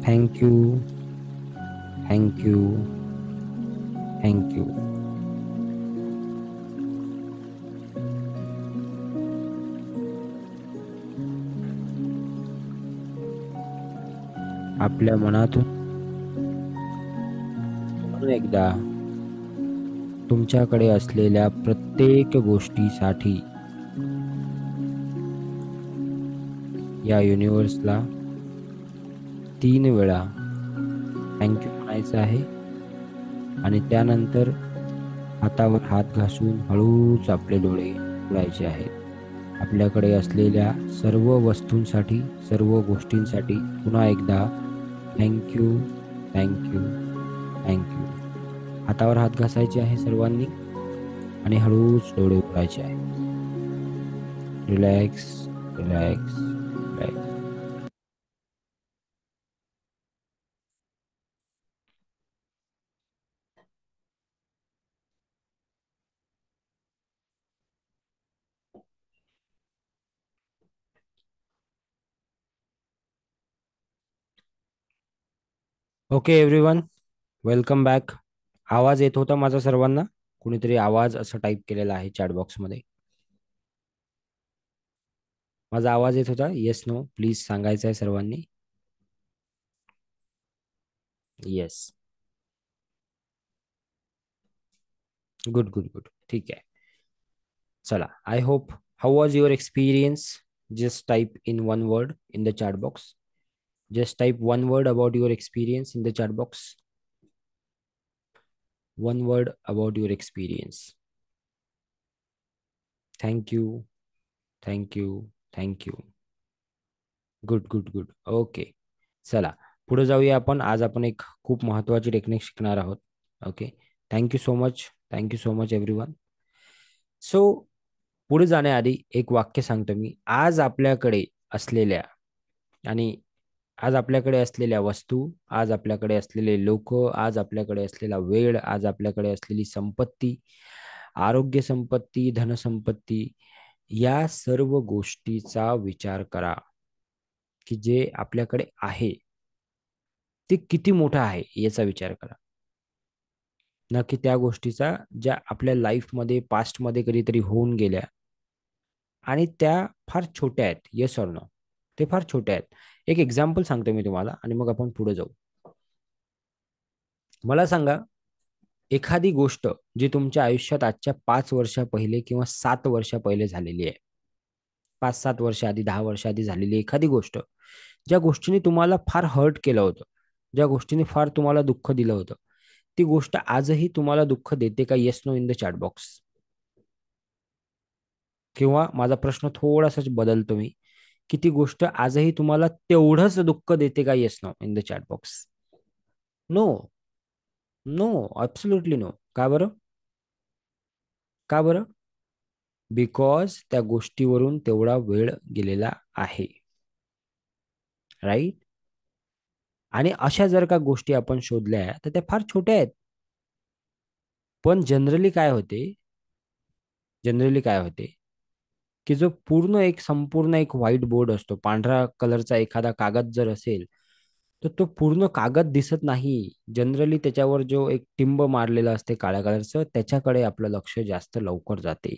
Thank you, thank you, thank you. आपल्या मनातून पुन्हा एकदा तुमच्याकडे असलेल्या प्रत्येक गोष्टीसाठी या युनिवर्सला 3 वेळा थँक्यू म्हणायचं आहे. आणि त्यानंतर हातावर हात घासून हळूच आपले डोळे उघडायचे आहेत. आपल्याकडे असलेल्या सर्व वस्तूंसाठी, सर्व गोष्टींसाठी पुन्हा एकदा थँक्यू, थँक्यू, थँक्यू. हातावर हात घासायचे आहे सर्वांनी आणि हळूच डोळे उघडायचे आहे. Relax, relax, relax. Okay everyone, welcome back. आवाज येत होता माझा सर्वांना? कुणीतरी आवाज असं टाईप केलेला आहे चॅट बॉक्समध्ये. माझा आवाज येत होता? येस, नो, प्लीज सांगायचं आहे सर्वांनी. येस. Good, good, good. ठीक आहे. चला, I hope. How was your experience? Just type in one word in the chat box. Just type one word about your experience in the chat box. One word about your experience. Thank you. Thank you. Thank you. Good, good, good. Okay. चला, पुढे जाऊया आपण. आज आपण एक खूप महत्त्वाची technique शिकणार आहोत. Okay. Thank you so much. Thank you so much everyone. So पुढे जाण्याआधी एक वाक्य सांगतो मी. आज आपल्याकडे असलेल्या आणि आज आपल्याकडे असलेल्या वस्तू, आज आपल्याकडे असलेले लोक, आज आपल्याकडे असलेला वेळ, आज आपल्याकडे असलेली संपत्ती, आरोग्य संपत्ती, धनसंपत्ती, या सर्व गोष्टीचा विचार करा की जे आपल्याकडे आहे ते किती मोठं आहे याचा विचार करा. ना की त्या गोष्टीचा ज्या आपल्या लाईफमध्ये पास्टमध्ये कधीतरी होऊन गेल्या आणि त्या फार छोट्या आहेत. Yes or no? ते फार छोट्या आहेत. एक एक्झाम्पल सांगतो मी तुम्हाला आणि मग आपण पुढे जाऊ. मला सांगा, एखादी गोष्ट जी तुमच्या आयुष्यात आजच्या 5 वर्षा पहिले किंवा 7 वर्षा पहिले झालेली आहे, 5-7 वर्ष आधी, 10 वर्ष आधी झालेली एखादी गोष्ट, ज्या गोष्टीने तुम्हाला फार हर्ट केलं होतं, ज्या गोष्टीने फार तुम्हाला दुःख दिलं होतं, ती गोष्ट आजही तुम्हाला दुःख देते का? Yes, no in the chat box. किंवा माझा प्रश्न थोडासा बदलतो मी, की ती गोष्ट आजही तुम्हाला तेवढंच दुःख देते का? Yes, no in the chat box. No. No. Absolutely no. का बरं? का बरं? बिकॉज त्या गोष्टीवरून तेवढा वेळ गेलेला आहे. राईट? आणि अशा जर का गोष्टी आपण शोधल्या तर त्या फार छोट्या आहेत. पण जनरली काय होते की जो संपूर्ण एक व्हाईट बोर्ड असतो, पांढरा कलरचा एखादा कागद जर असेल तर तो पूर्ण कागद दिसत नाही. जनरली त्याच्यावर जो एक टिंब मारलेला असते काळ्या कलरचं, त्याच्याकडे आपलं लक्ष जास्त लवकर जाते.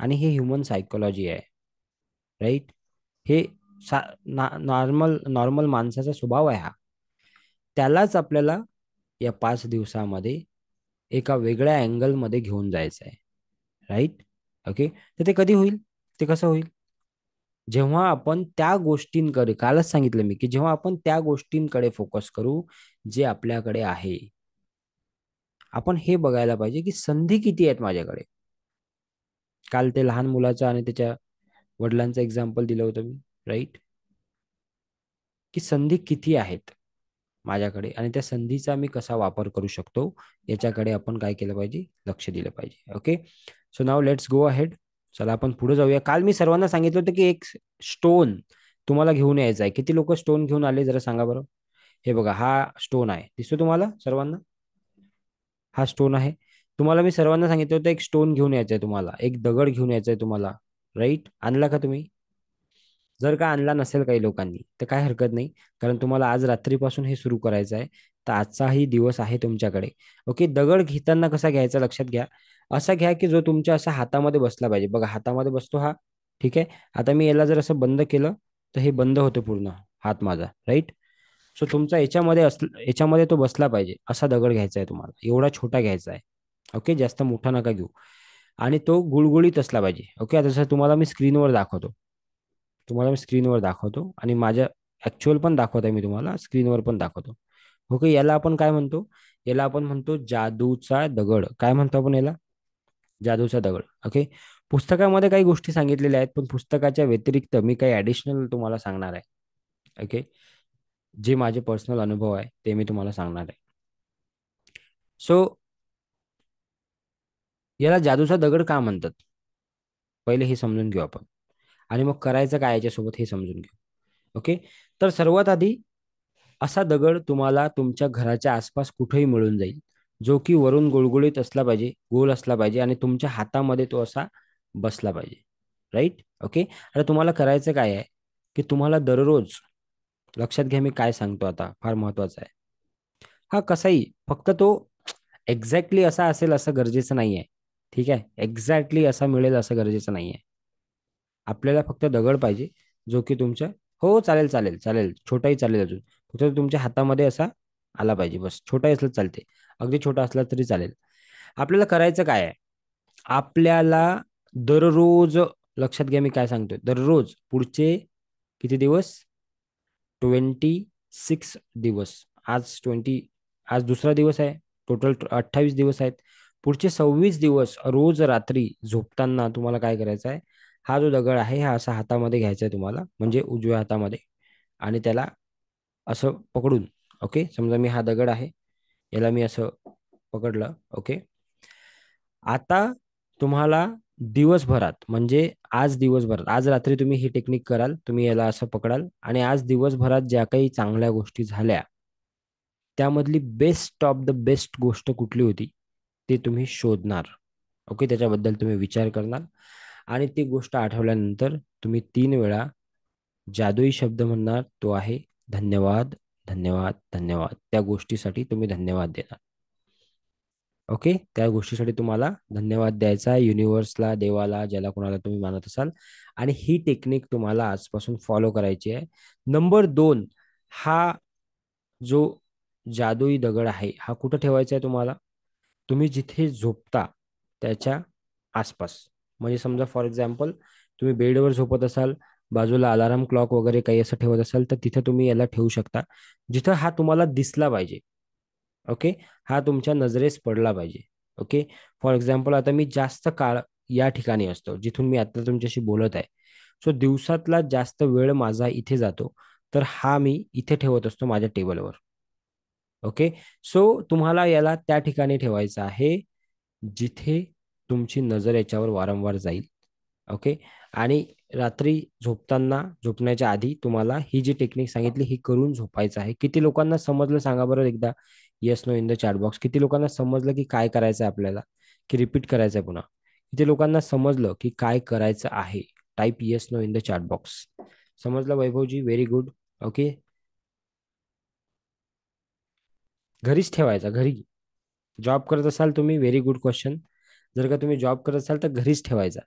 आणि हे ह्युमन सायकोलॉजी आहे. राईट? हे नॉर्मल नॉर्मल माणसाचा स्वभाव आहे हा. त्यालाच आपल्याला या 5 दिवसामध्ये एका वेगळ्या अँगलमध्ये घेऊन जायचं आहे. राईट? ओके. तर ते कधी होईल? ते कसं होईल? जेव्हा आपण त्या गोष्टींकडे, कालच सांगितलं मी, की जेव्हा आपण त्या गोष्टींकडे फोकस करू जे आपल्याकडे आहे. आपण हे बघायला पाहिजे की संधी किती आहेत माझ्याकडे. काल ते लहान मुलाचं आणि त्याच्या वडिलांचं एक्झाम्पल दिलं होतं मी. राईट? की संधी किती आहेत माझ्याकडे आणि त्या संधीचा मी कसा वापर करू शकतो याच्याकडे आपण काय केलं पाहिजे? लक्ष दिलं पाहिजे. Okay. So now let's go ahead. चला आपण पुढे जाऊया. काल मी सर्वांना सांगितलं होतं की एक स्टोन तुम्हाला घेऊन यायचा आहे. किती लोक स्टोन घेऊन आले जरा सांगा बरं. हे बघा, हा स्टोन आहे, दिसतो तुम्हाला सर्वांना? हा स्टोन आहे. तुम्हाला मी सर्वांना सांगितलं होतं एक स्टोन घेऊन यायचा आहे तुम्हाला, एक दगड घेऊन यायचा आहे तुम्हाला. राईट? आणला का तुम्ही? जर का आणला नसेल काही लोकांनी तर काय हरकत नाही, कारण तुम्हाला आज रात्रीपासून हे सुरू करायचं आहे. तर आजचाही दिवस आहे तुमच्याकडे. ओके. दगड घेताना कसा घ्यायचा लक्षात घ्या. असा घ्या की जो तुमच्या असा हातामध्ये बसला पाहिजे. बघा, हातामध्ये बसतो हा. ठीक आहे. आता मी याला जर असं बंद केलं तर हे बंद होतं पूर्ण हात माझा. राईट? सो तुमचा याच्यामध्ये तो बसला पाहिजे असा दगड घ्यायचा आहे तुम्हाला. एवढा छोटा घ्यायचा आहे. ओके. जास्त मोठा नका घेऊ. आणि तो गुळगुळीत असला पाहिजे. ओके. आता जसं तुम्हाला मी स्क्रीनवर दाखवतो आणि माझ्या ऍक्च्युअल पण दाखवत आहे, मी तुम्हाला स्क्रीनवर पण दाखवतो. ओके. याला आपण काय म्हणतो? याला आपण म्हणतो जादूचा दगड. काय म्हणतो आपण याला? जादूचा दगड. ओके. पुस्तकामध्ये काही गोष्टी सांगितलेल्या आहेत, पण पुस्तकाच्या व्यतिरिक्त मी काही ॲडिशनल तुम्हाला सांगणार आहे. ओके. जे माझे पर्सनल अनुभव आहे ते मी तुम्हाला सांगणार आहे. सो याला जादूचा दगड का म्हणतात, पहिले हे समजून घेऊ आपण. आणि मग करायचं काय याच्यासोबत हे समजून घेऊ. ओके. तर सर्वात आधी, असा दगड तुम्हाला तुमच्या घराच्या आसपास कुठेही मिळून जाईल, जो की वरून गुळगुळीत असला पाहिजे, गोल असला पाहिजे आणि तुमच्या हातामध्ये तो असा बसला पाहिजे. राईट. ओके. आता तुम्हाला करायचं काय आहे, की तुम्हाला दररोज, लक्षात घ्या मी काय सांगतो आता, फार महत्वाचं आहे. हा कसाही, फक्त तो एक्झॅक्टली असा असेल असं गरजेचं नाही आहे. ठीक आहे, एक्झॅक्टली असा मिळेल असं गरजेचं नाही आहे. आपल्याला फक्त दगड पाहिजे, जो की तुमच्या, हो चालेल चालेल चालेल, छोटाही चालेल अजून, फक्त तुमच्या हातामध्ये असा आला पाहिजे, बस. छोटाही असलं चालते, अगदी छोटा असला तरी चालेल. आपल्याला करायचं काय आहे, आपल्याला दररोज, लक्षात घ्या मी काय सांगतोय, दररोज पुढचे किती दिवस, 26 दिवस. आज आज दुसरा दिवस आहे, टोटल 28 दिवस आहेत. पुढचे 26 दिवस रोज रात्री झोपताना तुम्हाला काय करायचं आहे, हा जो दगड आहे हा असा हातामध्ये घ्यायचा आहे तुम्हाला, म्हणजे उजव्या हातामध्ये. आणि त्याला असं पकडून, ओके, समजा मी हा दगड आहे, याला मी असं पकडलं. ओके. आता तुम्हाला दिवसभरात, म्हणजे आज दिवसभरात, आज रात्री तुम्ही ही टेक्निक कराल, तुम्ही याला असं पकडाल आणि आज दिवसभरात ज्या काही चांगल्या गोष्टी झाल्या, त्यामधली बेस्ट ऑफ द बेस्ट गोष्ट कुठली होती ते तुम्ही शोधणार. ओके. त्याच्याबद्दल तुम्ही विचार करणार आणि ती गोष्ट आठवल्यानंतर तुम्ही 3 वेळा जादुई शब्द म्हणणार, तो आहे धन्यवाद, धन्यवाद, धन्यवाद. त्या गोष्टीसाठी तुम्ही धन्यवाद देणार. ओके. त्या गोष्टीसाठी तुम्हाला धन्यवाद द्यायचा आहे, युनिव्हर्सला, देवाला, ज्याला कोणाला तुम्ही मानत असाल. आणि ही टेक्निक तुम्हाला आजपासून फॉलो करायची आहे. नंबर 2, हा जो जादुई दगड आहे हा कुठं ठेवायचा आहे तुम्हाला, तुम्ही जिथे झोपता त्याच्या आसपास. म्हणजे समजा फॉर एक्झाम्पल, तुम्ही बेडवर झोपत असाल, बाजूला अलार्म क्लॉक वगैरे काही असं ठेवत असाल, तर तिथे तुम्ही याला ठेवू शकता, जिथं हा तुम्हाला दिसला पाहिजे. ओके. हा तुमच्या नजरेस पडला पाहिजे. ओके. फॉर एक्झाम्पल, आता मी जास्त काळ या ठिकाणी असतो जिथून मी आता तुमच्याशी बोलत आहे. सो दिवसातला जास्त वेळ माझा इथे जातो, तर हा मी इथे ठेवत असतो माझ्या टेबलवर. ओके. सो तुम्हाला याला त्या ठिकाणी ठेवायचं आहे जिथे तुमची नजर याच्यावर वारंवार जाईल. ओके. आणि रात्री झोपताना, झोपण्याच्या आधी तुम्हाला ही जी टेक्निक सांगितली ही करून झोपायचं आहे. किती लोकांना समजलं सांगा बरं एकदा, yes no in the chat box. किती लोकांना समजलं की काय करायचं आहे आपल्याला, की रिपीट करायचं आहे पुन्हा? किती लोकांना समजलं की काय करायचं आहे? Type yes no in the chat box. समजलं वैभवजी, व्हेरी गुड. ओके. घरीच ठेवायचा, घरी. जॉब करत असाल तुम्ही, व्हेरी गुड क्वेश्चन. जर का तुम्ही जॉब करत असाल तर घरीच ठेवायचा.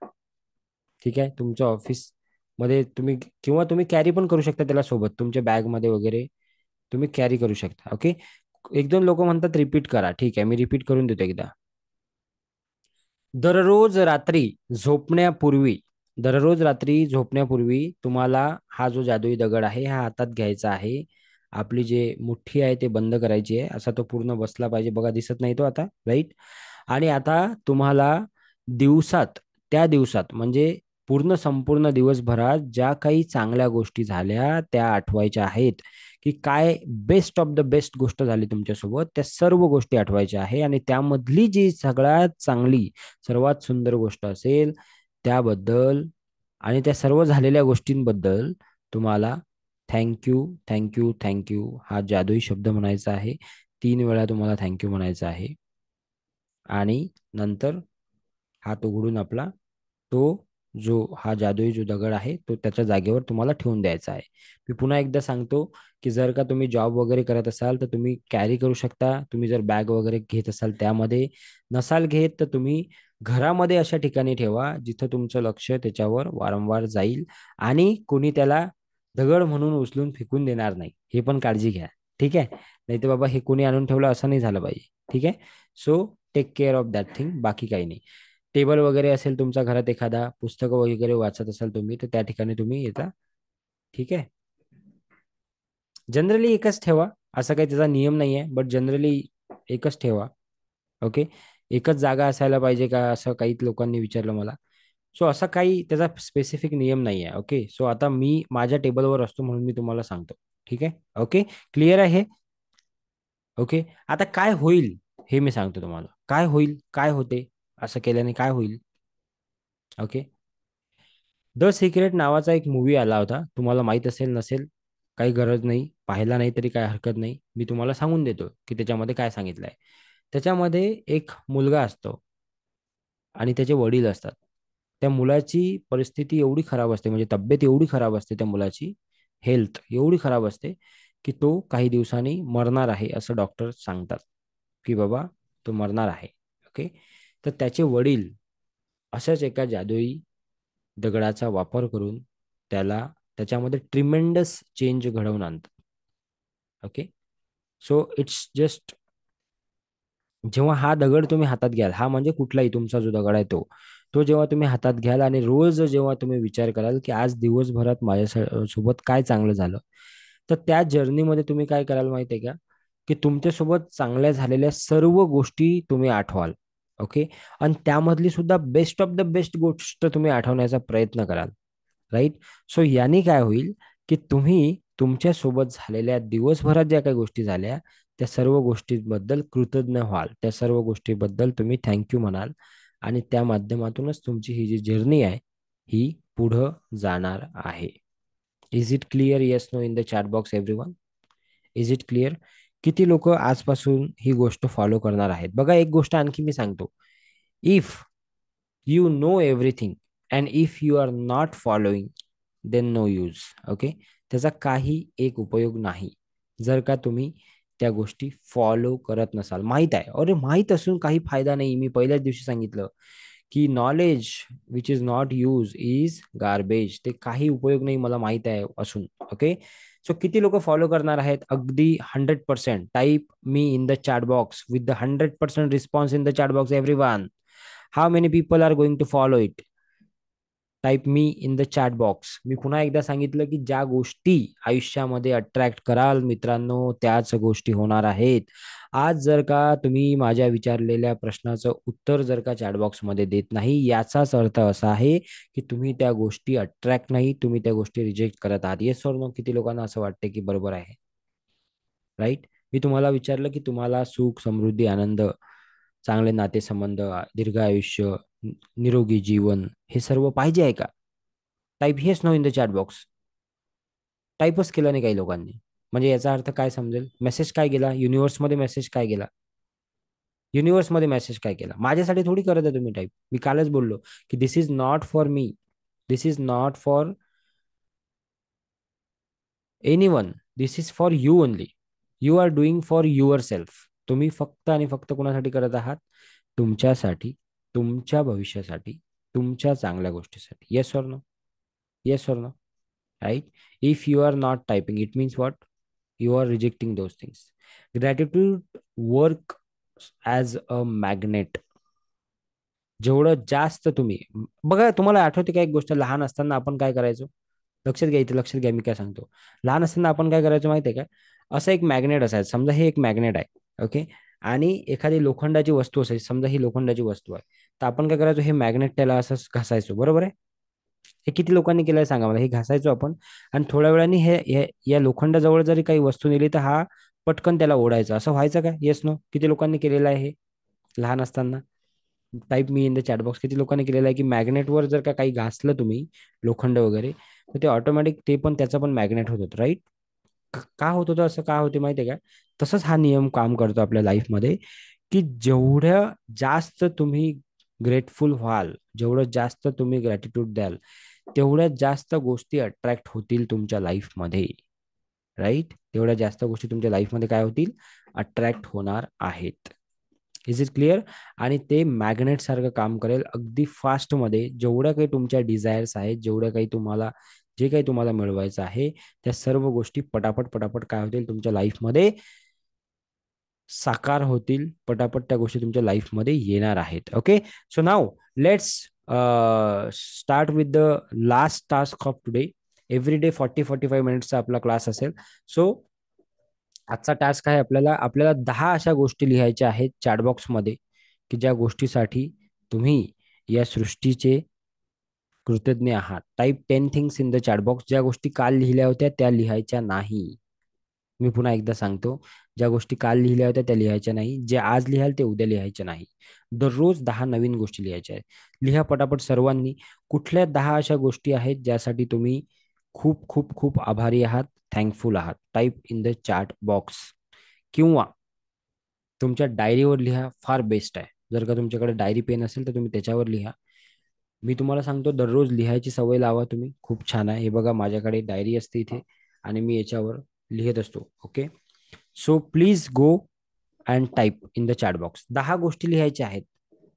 ठीक आहे. तुमच्या ऑफिस मध्ये तुम्ही, किंवा तुम्ही कॅरी पण करू शकता त्याला सोबत, तुमच्या बॅग मध्ये वगैरे तुम्ही कॅरी करू शकता. ओके. 1-2 लोक म्हणतात रिपीट करा, ठीक आहे, मी रिपीट करून देतो एकदा. दररोज रात्री झोपण्यापूर्वी, दररोज रात्री झोपण्यापूर्वी तुम्हाला हा जो जादुई दगड आहे हा हातात घ्यायचा आहे. आपली जे मुठ्ठी आहे ते बंद करायची आहे, असा तो पूर्ण बसला पाहिजे बघा, दिसत नाही तो आता, राईट. आणि आता तुम्हाला दिवसात, त्या दिवसात म्हणजे पूर्ण संपूर्ण दिवसभरात ज्या काही चांगल्या गोष्टी झाल्या त्या आठवायच्या आहेत, की काय बेस्ट ऑफ द बेस्ट गोष्ट झाली तुमच्यासोबत, त्या सर्व गोष्टी आठवायच्या आहे. आणि त्यामधली जी सगळ्यात चांगली, सर्वात सुंदर गोष्ट असेल त्याबद्दल आणि त्या सर्व झालेल्या गोष्टींबद्दल तुम्हाला थँक्यू, थँक्यू, थँक्यू हा जादुई शब्द म्हणायचा आहे. 3 वेळा तुम्हाला थँक्यू म्हणायचा आहे. आणि नंतर हात उघडून आपला तो जो हा जादुई जो दगड आहे तो त्याच्या जागेवर तुम्हाला ठेवून द्यायचा आहे. मी पुन्हा एकदा सांगतो, की जर का तुम्ही जॉब वगैरे करत असाल तर तुम्ही कॅरी करू शकता. तुम्ही जर बॅग वगैरे घेत असाल त्यामध्ये, नसाल घेत तर तुम्ही घरामध्ये अशा ठिकाणी ठेवा जिथं तुमचं लक्ष त्याच्यावर वारंवार जाईल आणि कोणी त्याला दगड म्हणून उचलून फेकून देणार नाही, हे पण काळजी घ्या. ठीक आहे. नाही तर बाबा हे कोणी आणून ठेवलं असं नाही झालं पाहिजे. ठीक आहे. So take care of that thing, बाकी काही नाही. टेबल वगैरे असेल तुमच्या घरात, एखादा पुस्तकं वगैरे वाचत असाल तुम्ही, तर त्या ठिकाणी तुम्ही येता. ठीक आहे. जनरली एकच ठेवा, असा काही त्याचा नियम नाही आहे, बट जनरली एकच ठेवा. ओके. एकच जागा असायला पाहिजे का, असं काही लोकांनी विचारलं मला. सो असा काही त्याचा स्पेसिफिक नियम नाही आहे. ओके. सो आता मी माझ्या टेबलवर असतो म्हणून मी तुम्हाला सांगतो. ठीक आहे. ओके. क्लिअर आहे. ओके. आता काय होईल हे मी सांगतो तुम्हाला. काय होईल, काय होते असं केल्याने काय होईल. ओके. द सिक्रेट नावाचा एक मूवी आला होता, तुम्हाला माहित असेल नसेल, काही गरज नाही, पाहायला नाही तरी काय हरकत नाही, मी तुम्हाला सांगून देतो की त्याच्यामध्ये काय सांगितलंय. त्याच्यामध्ये एक मुलगा असतो आणि त्याचे वडील असतात. त्या मुलाची परिस्थिती एवढी खराब असते, म्हणजे तब्येत एवढी खराब असते त्या मुलाची, हेल्थ एवढी खराब असते की तो काही दिवसांनी मरणार आहे असं डॉक्टर सांगतात, की बाबा तो मरणार आहे. ओके. तर त्याचे वडील अशाच एका जादुई दगडाचा वापर करून त्याला त्याच्यामध्ये ट्रिमेंडस चेंज घडवून आणतात. ओके. सो इट्स जस्ट, जेव्हा हा दगड तुम्ही हातात घ्याल, हा म्हणजे कुठलाही तुमचा जो दगड आहे तो तो जेव्हा तुम्ही हातात घ्याल आणि रोज जेव्हा तुम्ही विचार कराल की आज दिवसभरात माझ्या सोबत काय चांगलं झालं, तर त्या जर्नीमध्ये तुम्ही काय कराल माहिती आहे का, की तुमच्यासोबत चांगल्या झालेल्या सर्व गोष्टी तुम्ही आठवाल. ओके. आणि त्यामधली सुद्धा बेस्ट ऑफ द बेस्ट गोष्ट तुम्ही आठवण्याचा प्रयत्न कराल. राईट. सो याने काय होईल, की तुम्ही तुमच्या सोबत झालेल्या दिवसभरात ज्या काही गोष्टी झाल्या त्या सर्व गोष्टींबद्दल कृतज्ञ व्हाल, त्या सर्व गोष्टीबद्दल तुम्ही थँक्यू म्हणाल आणि त्या माध्यमातूनच तुमची ही जी जर्नी आहे ही पुढं जाणार आहे. Is it clear? Yes no in the chat box everyone. Is it clear? किती लोक आजपासून ही गोष्ट फॉलो करणार आहेत? बघा, एक गोष्ट आणखी मी सांगतो. If you know everything and if you are not following, then no use. Okay. त्याचा काही एक उपयोग नाही जर का तुम्ही त्या गोष्टी फॉलो करत नसाल. माहित आहे, अरे माहित असून काही फायदा नाही. मी पहिल्याच दिवशी सांगितलं की knowledge which is not use is garbage. ते काही उपयोग नाही मला माहित आहे असून. ओके. सो किती लोक फॉलो करणार आहेत? अगदी 100%. Type me in the chat box with the 100% response in the chat box everyone. How many people are going to follow it? Type me in the chat box. मी पुन्हा एकदा सांगितलं की ज्या गोष्टी आयुष्यामध्ये अट्रॅक्ट कराल मित्रांनो, त्याच गोष्टी होणार आहेत. आज जर का तुम्ही माझ्या विचारलेल्या प्रश्नाचं उत्तर जर का चॅट बॉक्समध्ये देत नाही, याचाच अर्थ असा आहे की तुम्ही त्या गोष्टी अट्रॅक्ट नाही, तुम्ही त्या गोष्टी रिजेक्ट करत आहात. येस और नो? किती लोकांना असं वाटते की बरोबर आहे? राईट. मी तुम्हाला विचारलं की तुम्हाला सुख, समृद्धी, आनंद, चांगले नातेसंबंध, दीर्घ आयुष्य, निरोगी जीवन हे सर्व पाहिजे आहे का? टाईप हेच no in the chat box. टाईपच केला नाही काही लोकांनी. म्हणजे याचा अर्थ काय समजेल? मेसेज काय गेला युनिव्हर्समध्ये? मेसेज काय गेला युनिव्हर्समध्ये? मेसेज काय केला? माझ्यासाठी थोडी करत आहे तुम्ही टाईप. मी कालच बोललो की this is not for me, this is not for anyone, this is for you only. You are doing for yourself. तुम्ही फक्त आणि फक्त कोणासाठी करत आहात? तुमच्यासाठी, तुमच्या भविष्यासाठी, तुमच्या चांगल्या गोष्टीसाठी. Yes or no? Yes or no? Right. If you are not typing, it means what? You are rejecting those things. Gratitude work as a magnet. जेवढं जास्त तुम्ही, बघा तुम्हाला आठवते का एक गोष्ट, लहान असताना आपण काय करायचो? लक्षात घ्या, इथे लक्षात घ्या, मी काय सांगतो. लहान असताना आपण काय करायचो माहिती आहे का? असं एक मॅग्नेट असायचं, समजा हे एक मॅग्नेट आहे. ओके. आणि एखादी लोखंडाची वस्तू असायची, समजा ही लोखंडाची वस्तू आहे. तर आपण काय करायचो? हे मॅग्नेट त्याला असं घासायचो, बरोबर आहे? हे किती लोकांनी केलंय सांगा मला? हे घासायचो आपण आणि थोड्या वेळाने या लोखंडाजवळ जरी काही वस्तू नेली तर हा पटकन त्याला ओढायचा. असं व्हायचं का? Yes no? किती लोकांनी केलेलं आहे हे लहान असताना? Type me in the chat box. किती लोकांनी केलेलं आहे की मॅग्नेटवर जर का काही घासलं तुम्ही, लोखंड वगैरे, तर ते ऑटोमॅटिक ते पण त्याचं पण मॅग्नेट होत होतं. राईट. का होत होतं असं? का होते माहिती आहे का? तसंच हा नियम काम करतो आपल्या लाईफमध्ये, की जेवढ्या जास्त तुम्ही ग्रेटफुल व्हाल, जेवढं जास्त तुम्ही ग्रॅटिट्यूड द्याल, तेवढ्या जास्त गोष्टी अट्रॅक्ट होतील तुमच्या लाईफमध्ये. राईट. तेवढ्या जास्त गोष्टी तुमच्या लाईफमध्ये काय होतील? अट्रॅक्ट होणार आहेत. Is it clear? आणि ते मॅग्नेट सारखं काम करेल अगदी फास्टमध्ये. जेवढ्या काही तुमच्या डिझायर्स आहेत, जेवढ्या काही तुम्हाला, जे काही तुम्हाला मिळवायचं आहे, त्या सर्व गोष्टी पटापट पटापट काय होतील तुमच्या लाईफमध्ये? साकार होतील. पटापट त्या गोष्टी तुमच्या लाईफमध्ये येणार आहेत. Okay. So now let's start with the last task of today. Every day 40-45 मिनिट्सचा आपला क्लास असेल. सो आजचा टास्क आहे आपल्याला आपल्याला 10 अशा गोष्टी लिहायच्या आहेत चॅटबॉक्समध्ये, की ज्या गोष्टीसाठी तुम्ही या सृष्टीचे कृतज्ञ आहात. Type 10 things in the chatbox. ज्या गोष्टी काल लिहिल्या होत्या त्या लिहायच्या नाही. मी पुन्हा एकदा सांगतो, ज्या गोष्टी काल लिहिल्या होत्या त्या लिहायच्या नाही. जे आज लिहाल ते उद्या लिहायच्या नाही. दररोज 10 नवीन गोष्टी लिहायच्या आहेत. लिहा पटापट सर्वांनी. कुठल्या 10 अशा गोष्टी आहेत ज्यासाठी तुम्ही खूप खूप खूप आभारी आहात, थँकफुल आहात. Type in the chat box. किंवा तुमच्या डायरीवर लिहा, फार बेस्ट आहे. जर का तुमच्याकडे डायरी पेन असेल तर तुम्ही त्याच्यावर लिहा. मी तुम्हाला सांगतो दररोज लिहायची सवय लावा तुम्ही. खूप छान आहे. हे बघा माझ्याकडे डायरी असते इथे आणि मी याच्यावर लिहित असतो. Okay. So please go and type in the chat box. 10 गोष्टी लिहायच्या आहेत.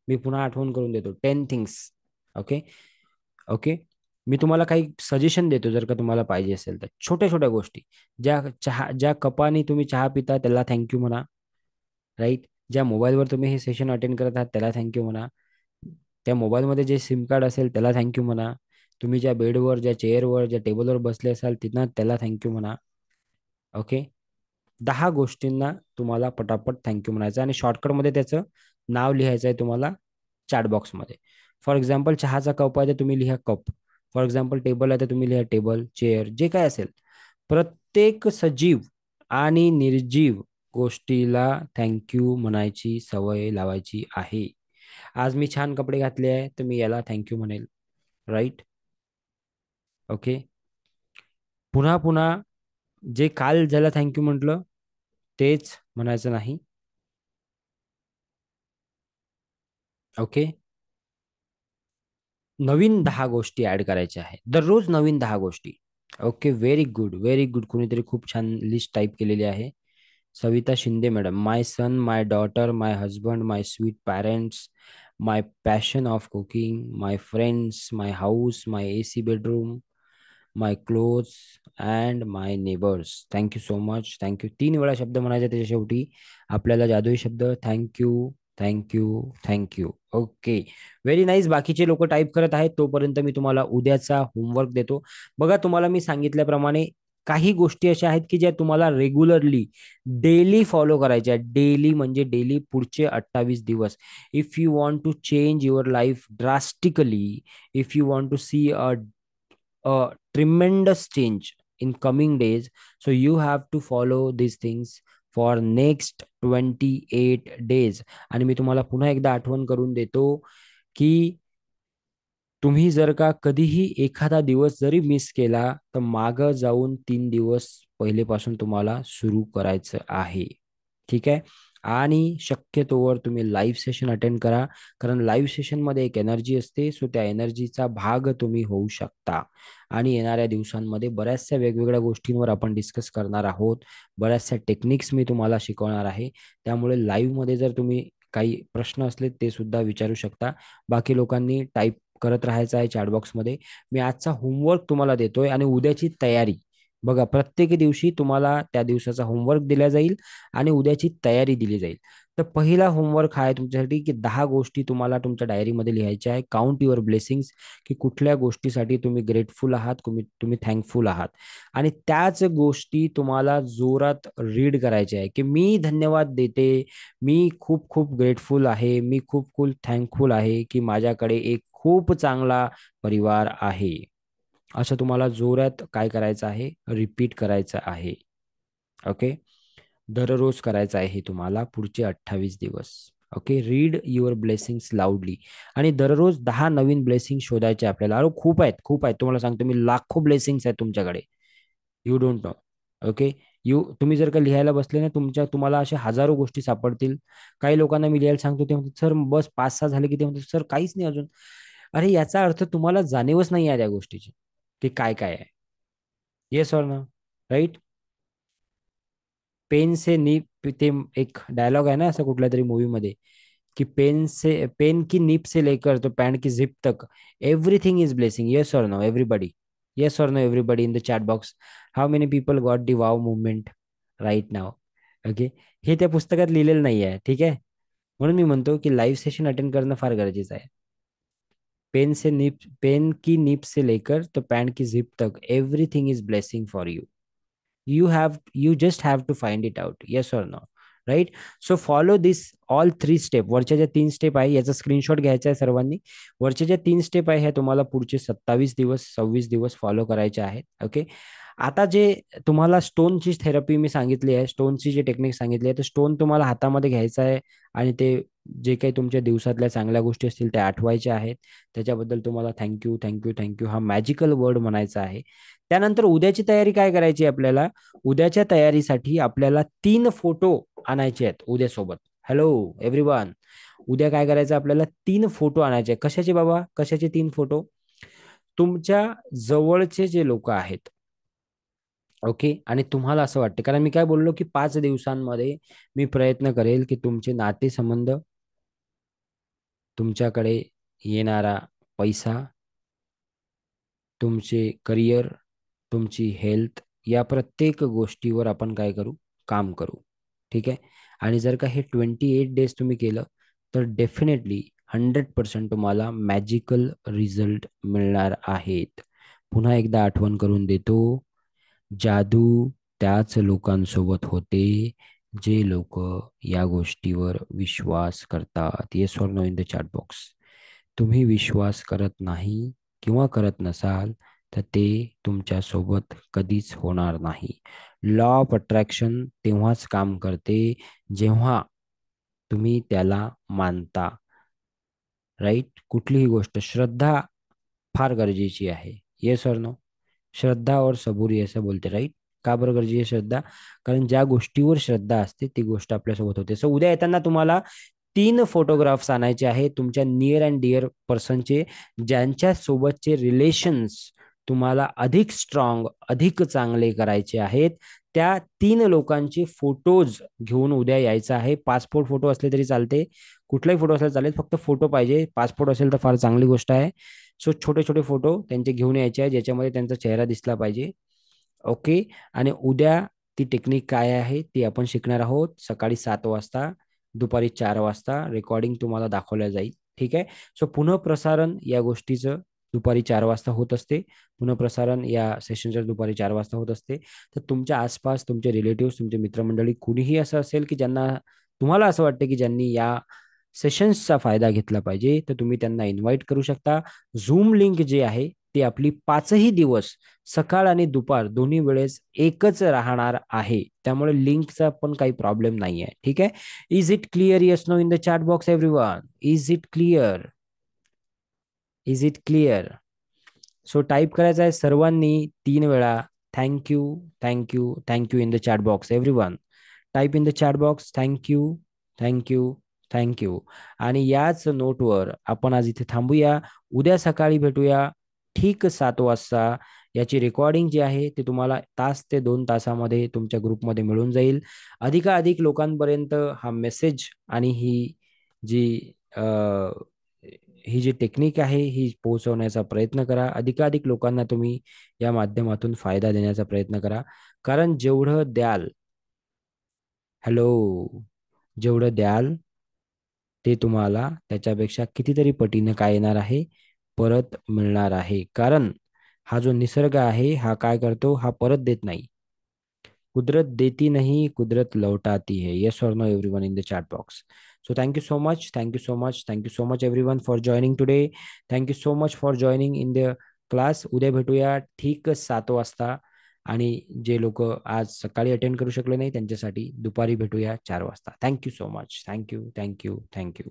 मी पुन्हा आठवण करून देतो. 10 थिंग्स. ओके. ओके. मी तुम्हाला काही सजेशन देतो जर का तुम्हाला पाहिजे असेल तर. छोट्या छोट्या गोष्टी. ज्या कपाने तुम्ही चहा पिता त्याला थँक्यू म्हणा. राईट. ज्या मोबाईलवर तुम्ही हे सेशन अटेंड करत आहात त्याला थँक्यू म्हणा. त्या मोबाईलमध्ये जे सिम कार्ड असेल त्याला थँक्यू म्हणा. तुम्ही ज्या बेडवर, ज्या चेअरवर, ज्या टेबलवर बसले असाल तिथं त्याला थँक्यू म्हणा. ओके. 10 गोष्टींना तुम्हाला पटापट थँक्यू म्हणायचं आणि शॉर्टकटमध्ये त्याचं नाव लिहायचं आहे तुम्हाला चॅटबॉक्समध्ये. फॉर एक्झाम्पल चहाचा कप आहे तर तुम्ही लिहा कप. फॉर एक्झाम्पल टेबल आहे तर तुम्ही लिहा टेबल, चेअर, जे काय असेल. प्रत्येक सजीव आणि निर्जीव गोष्टीला थँक्यू म्हणायची सवय लावायची आहे. आज मी छान कपडे घातले आहे तर मी याला थँक्यू म्हणेल. राईट. ओके. पुन्हा पुन्हा जे काल ज्याला थँक्यू म्हटलं तेच म्हणायचं नाही. ओके. नवीन 10 गोष्टी ऍड करायच्या आहेत. दररोज नवीन 10 गोष्टी. Okay. Very good, very good. कुणीतरी खूप छान लिस्ट टाईप केलेली आहे. Savita Shinde madam. My son, my daughter, my husband, my sweet parents, my passion of cooking, my friends, my house, my AC bedroom, my clothes and my neighbours. Thank you so much. Thank you. 3 वेळा शब्द म्हणायचे त्याच्या शेवटी. आपल्याला जादुई शब्द thank you, thank you, thank you. Okay. Very nice. बाकीचे लोक टाईप करत आहेत तोपर्यंत मी तुम्हाला उद्याचा होमवर्क देतो. बघा तुम्हाला मी सांगितल्याप्रमाणे काही गोष्टी अशा आहेत की ज्या तुम्हाला रेग्युलरली डेली फॉलो करायच्या आहेत. डेली म्हणजे डेली पुढचे 28 दिवस. If you want to change your life drastically, if you want to see a tremendous change in coming days, so you have to follow these things for next 28 days. आणि मी तुम्हाला पुन्हा एकदा आठवण करून देतो की तुम्ही जर का कधीही एखादा दिवस जरी मिस केला तर मागं जाऊन 3 दिवस पहिलेपासून तुम्हाला सुरू करायचं आहे. ठीक आहे. आणि शक्यतोवर तुम्ही लाईव्ह सेशन अटेंड करा. कारण लाईव्ह सेशनमध्ये एक एनर्जी असते. सो त्या एनर्जीचा भाग तुम्ही होऊ शकता. आणि येणाऱ्या दिवसांमध्ये बऱ्याचशा वेगवेगळ्या गोष्टींवर आपण डिस्कस करणार आहोत. बऱ्याचशा टेक्निक्स मी तुम्हाला शिकवणार आहे. त्यामुळे लाईव्हमध्ये जर तुम्ही काही प्रश्न असले ते सुद्धा विचारू शकता. बाकी लोकांनी टाईप करत राहायचं आहे चॅटबॉक्समध्ये. मी आजचा होमवर्क तुम्हाला देतोय आणि उद्याची तयारी. बघा प्रत्येक दिवशी तुम्हाला त्या दिवसाचा होमवर्क दिला जाईल आणि उद्याची तयारी दिली जाईल. तर पहिला होमवर्क हा आहे तुमच्यासाठी की 10 गोष्टी तुम्हाला तुमच्या डायरीमध्ये लिहायच्या आहे. काउंट युअर ब्लेसिंग्स, की कुठल्या गोष्टीसाठी तुम्ही ग्रेटफुल आहात, तुम्ही थँकफुल आहात. आणि त्याच गोष्टी तुम्हाला जोरात रीड करायच्या आहे की मी धन्यवाद देते, मी खूप खूप ग्रेटफुल आहे, मी खूप खूप थँकफुल आहे की माझ्याकडे एक खूप चांगला परिवार आहे. असं तुम्हाला जोरात काय करायचं आहे, रिपीट करायचं आहे. ओके. दररोज करायचं आहे हे तुम्हाला पुढचे 28 दिवस. ओके. Read your blessings लाऊडली. आणि दररोज 10 नवीन ब्लेसिंग शोधायचे आपल्याला. अरे खूप आहेत, खूप आहेत. तुम्हाला सांगतो मी लाखो ब्लेसिंग्स आहेत तुमच्याकडे. You don't know. ओके. तुम्ही जर का लिहायला बसले ना तुम्हाला अशा हजारो गोष्टी सापडतील. काही लोकांना मी लिहायला सांगतो ते म्हणतात सर बस 5-6 झाले की ते म्हणतात सर काहीच नाही अजून. अरे याचा अर्थ तुम्हाला जाणीवच नाही आहे त्या गोष्टीची की काय काय आहे. Yes or no. Right. Pen से नी ते एक डायलॉग आहे ना असं कुठल्या तरी मूवी मध्ये कि पेन की नीब से लेकर तो पैंट की जिप तक एवरीथिंग इज ब्लेसिंग. येस और नो एवरीबडी. येस और no everybody in the chat box. How many people got the wow movement right now. Okay. हे त्या पुस्तकात लिहिलेलं नाही आहे. ठीक आहे. म्हणून मी म्हणतो की लाईव्ह सेशन अटेंड करणं फार गरजेचं आहे. पेन की नीब से लेकर तो पैंट की जिप तक everything is blessing for you. You just have to find it out. Yes or no? Right. So follow this all 3 step. वरच्या ज्या 3 स्टेप आहे याचा स्क्रीनशॉट घ्यायचा आहे सर्वांनी. वरच्या ज्या 3 स्टेप आहे ह्या तुम्हाला पुढचे 27 दिवस 26 दिवस फॉलो करायचे आहेत. ओके. आता जे तुम्हाला स्टोनची थेरपी मी सांगितली आहे, स्टोनची जी टेक्निक सांगितली आहे, तर स्टोन तुम्हाला हातामध्ये घ्यायचा आहे आणि ते जे काही तुमच्या दिवसातल्या चांगल्या गोष्टी असतील त्या आठवायच्या आहेत. त्याच्याबद्दल तुम्हाला थँक्यू थँक्यू थँक्यू हा मॅजिकल वर्ड म्हणायचा आहे. त्यानंतर उद्याची तयारी काय करायची आहे आपल्याला? उद्याच्या तयारीसाठी आपल्याला 3 फोटो आणायचे आहेत उद्यासोबत. Hello everyone. उद्या काय करायचं आपल्याला? 3 फोटो आणायचे. कशाचे बाबा? कशाचे 3 फोटो? तुमच्या जवळचे जे लोक आहेत. ओके. आणि तुम्हाला असं वाटतं, कारण मी काय बोललो की 5 दिवसांमध्ये मी प्रयत्न करेल की तुमचे नातेसंबंध, तुमच्याकडे येणारा पैसा, तुमचे करिअर, तुमची हेल्थ, या प्रत्येक गोष्टीवर आपण काय करू? काम करू. ठीक आहे. आणि जर का हे 28 डेज तुम्ही केलं तर डेफिनेटली 100% तुम्हाला मॅजिकल रिझल्ट मिळणार आहेत. पुन्हा एकदा आठवण करून देतो, जादू त्याच लोकांसोबत होते जे लोक या गोष्टीवर विश्वास करतात. Yes or no in the chat box. तुम्ही विश्वास करत नाही किंवा करत नसाल तर ते तुमच्या सोबत कधीच होणार नाही. लॉ ऑफ अट्रॅक्शन तेव्हाच काम करते जेव्हा तुम्ही त्याला मानता. राईट. कुठलीही गोष्ट, श्रद्धा फार गरजेची आहे. येस और नो? श्रद्धा और सबुरी असं बोलते. राईट. का बरं गरजेची आहे श्रद्धा? कारण ज्या गोष्टीवर श्रद्धा असते ती गोष्ट आपल्यासोबत होते. सो उद्या येताना तुम्हाला 3 फोटोग्राफ्स आणायचे आहे तुमच्या नियर अँड डिअर पर्सनचे, ज्यांच्या सोबतचे रिलेशन्स तुम्हाला अधिक स्ट्रॉंग, अधिक चांगले करायचे आहेत. त्या 3 लोकांचे फोटोज घेऊन उद्या यायचं आहे. पासपोर्ट फोटो असले तरी चालते, कुठलाही फोटो असला चालेल, फक्त फोटो पाहिजे. पासपोर्ट असेल तर फार चांगली गोष्ट आहे. सो छोटे छोटे फोटो त्यांचे घेऊन यायचे आहे ज्याच्यामध्ये त्यांचा चेहरा दिसला पाहिजे. ओके. आणि उद्या ती टेक्निक काय आहे ती आपण शिकणार आहोत. सकाळी 7 वाजता, दुपारी 4 वाजता रेकॉर्डिंग तुम्हाला दाखवल्या जाईल. ठीक आहे. सो पुनःप्रसारण या गोष्टीचं दुपारी 4 वाजता होत असते. पुनःप्रसारण या सेशनच्या दुपारी 4 वाजता होत असते. तर तुमच्या आसपास तुमचे रिलेटिव्ह, तुमचे मित्रमंडळी कुणीही असं असेल की ज्यांना, तुम्हाला असं वाटतं की ज्यांनी या सेशन्सचा फायदा घेतला पाहिजे, तर तुम्ही त्यांना इन्व्हाइट करू शकता. झूम लिंक जी आहे ती आपली 5ही दिवस सकाळ आणि दुपार दोन्ही वेळेस एकच राहणार आहे. त्यामुळे लिंकचा पण काही प्रॉब्लेम नाही आहे. ठीक आहे. Is it clear? Yes no in the chat box everyone. Is it clear? Is it clear? So type करायचं आहे सर्वांनी 3 वेळा thank you thank you thank you in the chat box everyone. Type in the chat box thank you thank you thank you. आणि याच नोटवर आपण आज इथे थांबूया. उद्या सकाळी भेटूया ठीक 7 वाजता. याची रेकॉर्डिंग जी आहे ती तुम्हाला 1 तास ते 2 तासामध्ये तुमच्या ग्रुपमध्ये मिळून जाईल. अधिकाधिक लोकांपर्यंत हा मेसेज आणि जी अ, ही जी टेक्निक आहे ही पोहोचवण्याचा प्रयत्न करा. अधिकाधिक लोकांना तुम्ही या माध्यमातून फायदा देण्याचा प्रयत्न करा. कारण जेवढं द्याल, हॅलो, जेवढं द्याल ते तुम्हाला त्याच्यापेक्षा कितीतरी पटीनं काय येणार आहे? परत मिळणार आहे. कारण हा जो निसर्ग आहे हा काय करतो? हा परत देत नाही. कुदरत देती नहीं, कुदरत लौटाती है. Yes or no, everyone in the chat box. So thank you so much. Thank you so much. Thank you so much everyone for joining today. Thank you so much for joining in the class. उद्या भेटूया ठीक 7 वाजता. आणि जे लोक आज सकाळी attend करू शकले नाही त्यांच्यासाठी दुपारी भेटूया 4 वाजता. Thank you so much. Thank you thank you thank you.